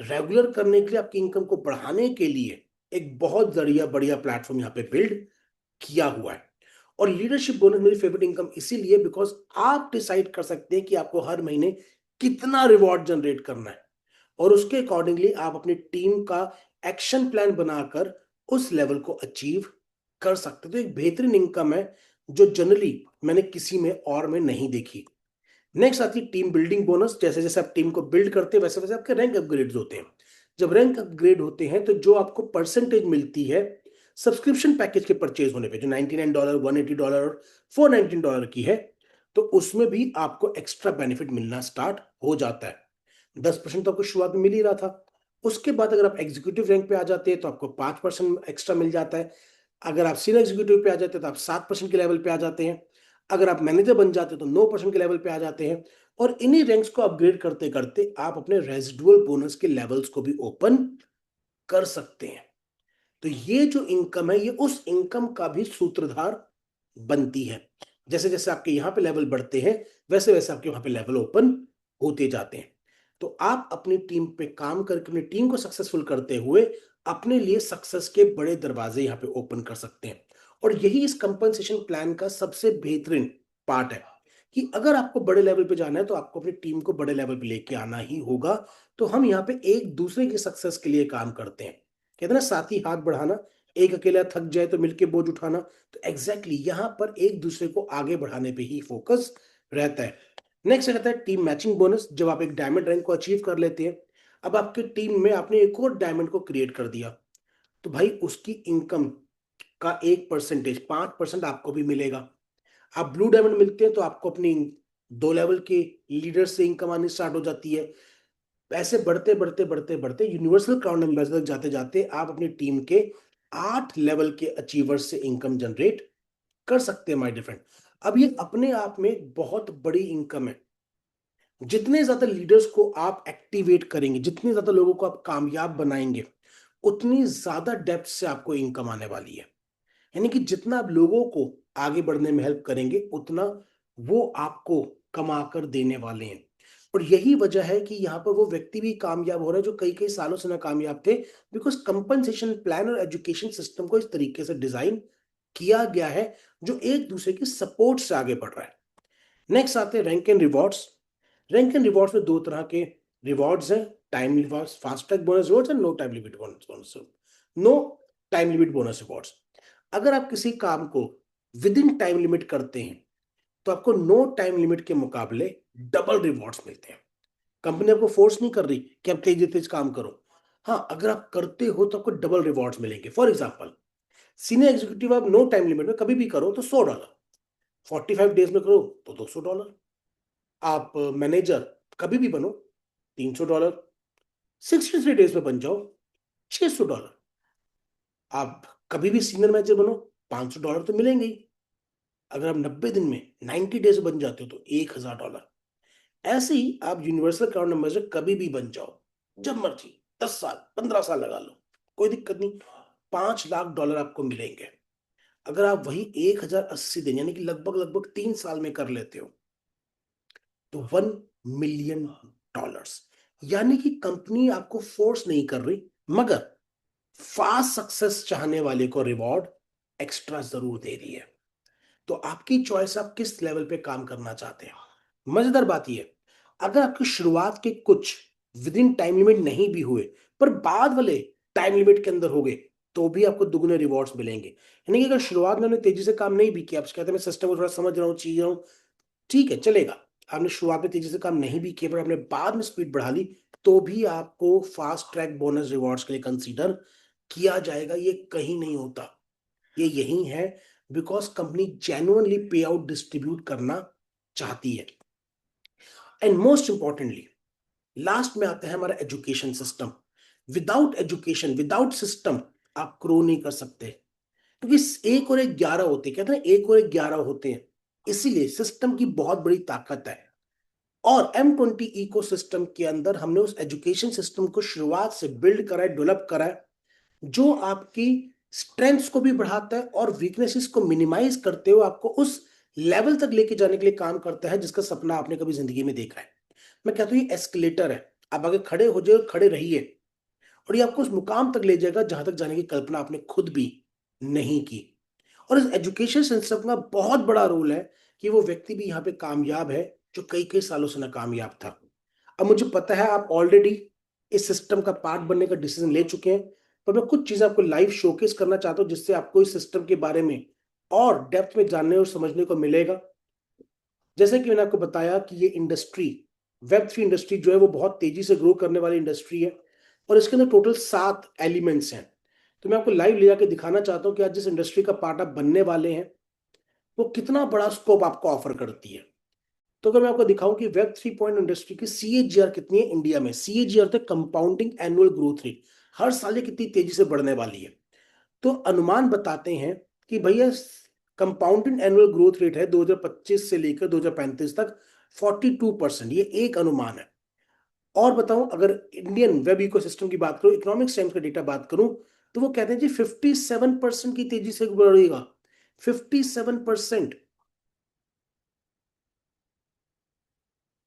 A: रेगुलर करने के लिए, आपकी इनकम को बढ़ाने के लिए एक बहुत बढ़िया बढ़िया प्लेटफॉर्म यहाँ पे बिल्ड किया हुआ है। और लीडरशिप बोनस मेरी फेवरेट इनकम इसीलिए बिकॉज आप डिसाइड कर सकते हैं कि आपको हर महीने कितना रिवॉर्ड जनरेट करना है, और उसके अकॉर्डिंगली आप अपनी टीम का एक्शन प्लान बनाकर उस लेवल को अचीव कर सकते हैं। तो एक बेहतरीन इनकम है जो जनरली मैंने किसी में और में नहीं देखी। नेक्स्ट आती है टीम बिल्डिंग बोनस। जैसे जैसे आप टीम को बिल्ड करते हैं वैसे वैसे आपके रैंक अपग्रेड होते हैं। जब रैंक अपग्रेड होते हैं तो जो आपको परसेंटेज मिलती है सब्सक्रिप्शन पैकेज के परचेज होने पे, जो $99, $180 और $419 की है, तो उसमें भी आपको एक्स्ट्रा बेनिफिट मिलना स्टार्ट हो जाता है। 10% तो आपको शुरुआत में मिल ही रहा था। उसके बाद अगर आप एग्जीक्यूटिव रैंक पे आ जाते हैं तो आपको 5% एक्स्ट्रा मिल जाता है। अगर आप सीनियर एग्जीक्यूटिव पे आ जाते हैं तो आप 7% के लेवल पे आ जाते हैं। अगर आप मैनेजर बन जाते हैं तो 9% के लेवल पे आ जाते हैं। और इन्हीं रैंक्स को अपग्रेड करते करते आप अपने रेजिडुअल बोनस के लेवल्स को भी ओपन कर सकते हैं। तो ये जो इनकम है ये उस इनकम का भी सूत्रधार बनती है। जैसे जैसे आपके यहां पे लेवल बढ़ते हैं वैसे वैसे आपके वहां पे लेवल ओपन होते जाते हैं। तो आप अपनी टीम पे काम करके अपनी टीम को सक्सेसफुल करते हुए अपने लिए सक्सेस के बड़े दरवाजे यहां पे ओपन कर सकते हैं। और यही इस कंपनसेशन प्लान का सबसे बेहतरीन पार्ट है कि अगर आपको बड़े लेवल पे जाना है तो आपको अपनी टीम को बड़े लेवल पे लेके आना ही होगा। तो हम यहाँ पे एक दूसरे की सक्सेस के लिए काम करते हैं। कहते हैं ना, साथी हाथ बढ़ाना, एक अकेला थक जाए तो मिलके बोझ उठाना। तो एग्जैक्टली यहां पर एक दूसरे को आगे बढ़ाने पे ही फोकस रहता है। नेक्स्ट रहता है टीम मैचिंग बोनस। जब आप एक डायमंड रैंक को अचीव कर लेते हैं, अब आपकी टीम में आपने एक और डायमंड को क्रिएट कर दिया, तो भाई उसकी इनकम का एक परसेंटेज 5% आपको भी मिलेगा। आप ब्लू डायमंड मिलते हैं तो आपको अपनी 2 लेवल के लीडर से इनकम आनी स्टार्ट हो जाती है। ऐसे बढ़ते बढ़ते बढ़ते बढ़ते यूनिवर्सल क्राउन एम्बेसडर तक जाते जाते आप अपनी टीम के 8 लेवल के अचीवर्स से इनकम जनरेट कर सकते हैं माय डियर फ्रेंड। अब ये अपने आप में एक बहुत बड़ी इनकम है। जितने ज्यादा लीडर्स को आप एक्टिवेट करेंगे, जितने ज्यादा लोगों को आप कामयाब बनाएंगे, उतनी ज्यादा डेप्थ से आपको इनकम आने वाली है। यानी कि जितना आप लोगों को आगे बढ़ने में हेल्प करेंगे उतना वो आपको कमा कर देने वाले हैं। और यही वजह है कि यहाँ पर वो व्यक्ति भी कामयाब हो रहा है जो कई कई सालों से नाकामयाब थे, बिकॉज कंपनसेशन प्लान और एजुकेशन सिस्टम को इस तरीके से डिजाइन किया गया है जो एक दूसरे की सपोर्ट से आगे बढ़ रहा है। नेक्स्ट आते हैं rank and rewards. Rank and rewards में दो तरह के रिवॉर्ड्स हैं, time rewards, fast track bonus rewards and no time limit bonus, no time limit bonus rewards. अगर आप किसी काम को विद इन टाइम लिमिट करते हैं तो आपको नो टाइम लिमिट के मुकाबले डबल रिवॉर्ड्स मिलते हैं। कंपनी आपको फोर्स नहीं कर रही कि आप तेज तेज काम करो। हाँ, अगर आप करते हो तो आपको डबल रिवॉर्ड्स मिलेंगे। फॉर एग्जाम्पल, सीनियर एग्जीक्यूटिव आप नो टाइम लिमिट में कभी भी करो तो $100, 45 डेज में करो तो $200, आप मैनेजर कभी भी बनो $300, 63 डेज में बन जाओ $600, आप कभी भी सीनियर मैनेजर बनो $500 तो मिलेंगे ही। अगर आप 90 दिन में 90 डेज बन जाते हो तो $1000। ऐसे ही आप यूनिवर्सल क्राउन एम्बेसडर कभी भी बन जाओ, जब मर्जी, 10 साल 15 साल लगा लो, कोई दिक्कत नहीं, $5 लाख आपको मिलेंगे। अगर आप वही 1080 दिन यानी कि लगभग लगभग 3 साल में कर लेते हो तो $1 मिलियन। यानी कि कंपनी आपको फोर्स नहीं कर रही, मगर फास्ट सक्सेस चाहने वाले को रिवॉर्ड एक्स्ट्रा जरूर दे रही है। तो आपकी चॉइस, आप किस लेवल पे काम करना चाहते हैं। मजेदार बात यह, अगर आपकी शुरुआत के कुछ विद इन टाइम लिमिट नहीं भी हुए पर बाद वाले टाइम लिमिट के अंदर हो गए तो भी आपको दुगने रिवॉर्ड्स मिलेंगे। यानी कि अगर शुरुआत में तेजी से काम नहीं भी किया, आप कहते हैं मैं सिस्टम को थोड़ा समझ रहा हूँ, चीज रहा हूँ, ठीक है चलेगा। आपने शुरुआत में तेजी से काम नहीं भी किया पर आपने बाद में स्पीड बढ़ा ली तो भी आपको फास्ट ट्रैक बोनस रिवॉर्ड्स के लिए कंसीडर किया जाएगा। ये कहीं नहीं होता, ये यही है बिकॉज कंपनी जेन्युइनली पे आउट डिस्ट्रीब्यूट करना चाहती है। एंड मोस्ट इंपॉर्टेंटली लास्ट में आता है हमारा education system. Without education, without system आप ग्रो नहीं कर सकते, क्योंकि एक और एक 11 होते हैं, कहते हैं एक और एक 11 होते हैं। इसीलिए सिस्टम की बहुत बड़ी ताकत है। और M20 इकोसिस्टम के अंदर हमने उस एजुकेशन सिस्टम को शुरुआत से बिल्ड करा है, डेवलप करा है, जो आपकी स्ट्रेंथ्स को भी बढ़ाता है और वीकनेसेस को मिनिमाइज करते हुए आपको उस लेवल तक लेके जाने के लिए काम करता है जिसका सपना आपने कभी जिंदगी में देखा है। मैं कहता हूँ ये एस्केलेटर है, आप आगे खड़े हो जाए, खड़े रहिए, और ये आपको उस मुकाम तक ले जाएगा जहां तक जाने की कल्पना आपने खुद भी नहीं की। और इस एजुकेशन सिस्टम का बहुत बड़ा रोल है कि वो व्यक्ति भी यहाँ पे कामयाब है जो कई कई सालों से नाकामयाब था। अब मुझे पता है आप ऑलरेडी इस सिस्टम का पार्ट बनने का डिसीजन ले चुके हैं, पर मैं कुछ चीजें आपको लाइव शोकेस करना चाहता हूं जिससे आपको इस सिस्टम के बारे में और डेप्थ में जानने और समझने को मिलेगा। जैसे कि मैंने आपको बताया कि ये इंडस्ट्री, Web3 इंडस्ट्री जो है वो बहुत तेजी से ग्रो करने वाली इंडस्ट्री है और इसके अंदर टोटल 7 एलिमेंट्स हैं। तो मैं आपको लाइव ले जाकर दिखाना चाहता हूँ कि आज जिस इंडस्ट्री का पार्ट आप बनने वाले हैं वो कितना बड़ा स्कोप आपको ऑफर करती है। तो अगर मैं आपको दिखाऊं कि Web3 इंडस्ट्री की CAGR कितनी है इंडिया में, CAGR थे कंपाउंडिंग एनुअल ग्रोथ रेट, हर साल ये कितनी तेजी से बढ़ने वाली है। तो अनुमान बताते हैं कि भैया कंपाउंडिंग एनुअल ग्रोथ रेट है 2025 से लेकर 2035 तक 42%, ये एक अनुमान है। और बताऊं, अगर इंडियन वेब इकोसिस्टम की बात करूं, इकोनॉमिक्स टाइम्स का डेटा बात करूं, तो वो कहते हैं जी 57% की तेजी से बढ़ेगा। 57%,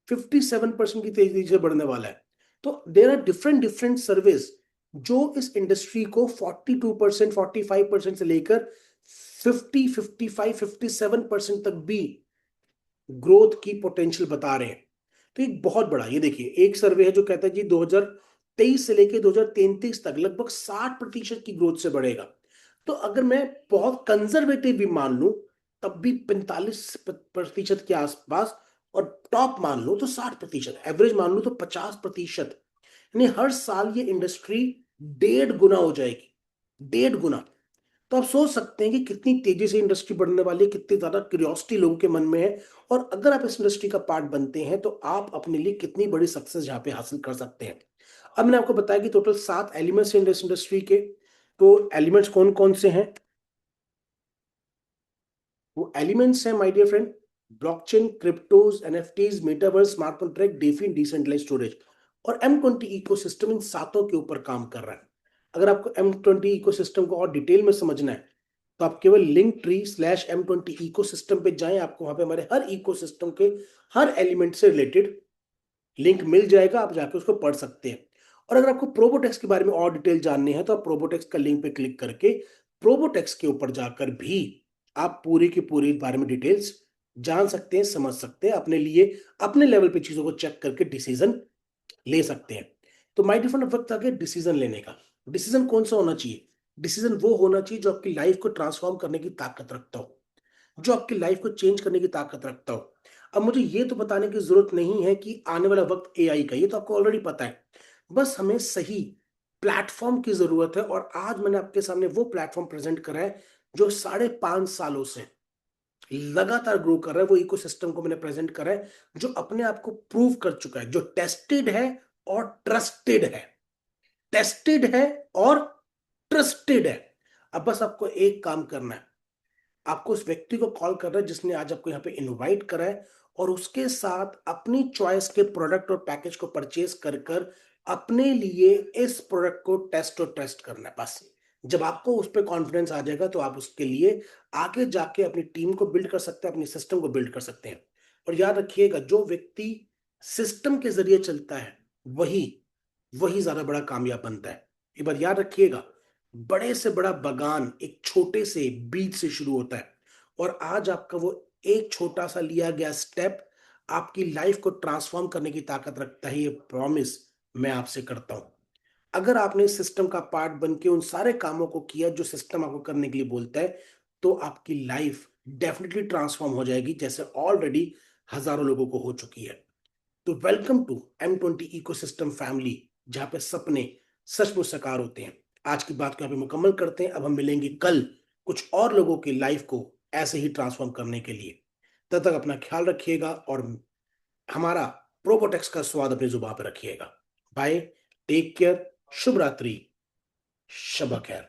A: 57% की तेजी से बढ़ने वाला है। तो there are different different service जो इस इंडस्ट्री को 42%, 45% से लेकर 50, 55, 57% तक भी ग्रोथ की पोटेंशियल बता रहे हैं। तो एक बहुत बड़ा, ये देखिए एक सर्वे है जो कहता है जी 2023 से लेकर 2033 तक लगभग 60% की ग्रोथ से बढ़ेगा। तो अगर मैं बहुत कंजर्वेटिव भी मान लूं तब भी 45% के आसपास, और टॉप मान लो तो 60%, एवरेज मान लो तो 50%, यानी हर साल ये इंडस्ट्री 1.5 गुना हो जाएगी, 1.5 गुना। तो आप सोच सकते हैं कि कितनी तेजी से इंडस्ट्री बढ़ने वाली है, कितनी ज्यादा क्यूरियोसिटी लोगों के मन में है, और अगर आप इस इंडस्ट्री का पार्ट बनते हैं तो आप अपने लिए कितनी बड़ी सक्सेस यहाँ पे हासिल कर सकते हैं। अब मैंने आपको बताया कि टोटल 7 एलिमेंट्स हैं इस इंडस्ट्री के। तो एलिमेंट्स कौन कौन से हैं? वो एलिमेंट्स हैं my dear friend, blockchain, cryptos, NFTs, metaverse, smart contract, DeFi, decentralized storage. और M20 इकोसिस्टम इन सातों के ऊपर काम कर रहा है। अगर आपको M20 इकोसिस्टम को और डिटेल में समझना है तो आप केवल Linktree/M20 इकोसिस्टम पे जाएं, आपको वहां पे हमारे हर इकोसिस्टम के हर एलिमेंट से रिलेटेड लिंक मिल जाएगा, आप जाके उसको पढ़ सकते हैं। और अगर आपको प्रोबोटेक्स के बारे में और डिटेल जाननी है तो आप प्रोबोटेक्स का लिंक पे क्लिक करके प्रोबोटेक्स के ऊपर जाकर भी आप पूरी की पूरी बारे में डिटेल्स जान सकते हैं, समझ सकते हैं, अपने लिए अपने लेवल पे चीजों को चेक करके डिसीजन ले सकते हैं। तो माय डियर फ्रेंड, वक्त आ गया डिसीजन लेने का। डिसीजन कौन सा होना चाहिए? डिसीजन वो होना चाहिए जो आपकी लाइफ को ट्रांसफॉर्म करने की ताकत रखता हो, जो आपकी लाइफ को चेंज करने की ताकत रखता हो। अब मुझे ये तो बताने की जरूरत नहीं है कि आने वाला वक्त एआई का, ये तो आपको ऑलरेडी पता है। बस हमें सही प्लेटफॉर्म की जरूरत है, और आज मैंने आपके सामने वो प्लेटफॉर्म प्रेजेंट करा है जो 5.5 सालों से लगातार ग्रो कर रहा है। वो इकोसिस्टम को मैंने प्रेजेंट करा है जो अपने आप को प्रूव कर चुका है, जो टेस्टेड है और ट्रस्टेड है। टेस्टेड है और ट्रस्टेड है। अब बस आपको एक काम करना है, आपको उस व्यक्ति को कॉल करना है जिसने आज आपको यहाँ पे इनवाइट करा है, और उसके साथ अपनी चॉइस के प्रोडक्ट और पैकेज को परचेज कर कर अपने लिए इस प्रोडक्ट को टेस्ट और टेस्ट करना है। बस जब आपको उस पर कॉन्फिडेंस आ जाएगा तो आप उसके लिए आगे जाके अपनी टीम को बिल्ड कर सकते हैं, अपनी सिस्टम को बिल्ड कर सकते हैं। और याद रखिएगा, जो व्यक्ति सिस्टम के जरिए चलता है वही वही ज्यादा बड़ा कामयाब बनता है। एक बार याद रखिएगा, बड़े से बड़ा बगान एक छोटे से बीज से शुरू होता है, और आज आपका वो एक छोटा सा लिया गया स्टेप आपकी लाइफ को ट्रांसफॉर्म करने की ताकत रखता है। ये प्रॉमिस मैं आपसे करता हूं। अगर आपने इस सिस्टम का पार्ट बन के उन सारे कामों को किया जो सिस्टम आपको करने के लिए बोलता है, तो आपकी लाइफ डेफिनेटली ट्रांसफॉर्म हो जाएगी, जैसे ऑलरेडी हजारों लोगों को हो चुकी है। तो welcome to M20 ecosystem family, जहां पे सपने सचमुच साकार होते हैं। आज की बात को यहाँ पे मुकम्मल करते हैं। अब हम मिलेंगे कल कुछ और लोगों की लाइफ को ऐसे ही ट्रांसफॉर्म करने के लिए। तब तक अपना ख्याल रखिएगा और हमारा प्रोबोटेक्स का स्वाद अपनी जुबान पर रखिएगा। बाय, टेक केयर, शुभ रात्रि, शब खैर।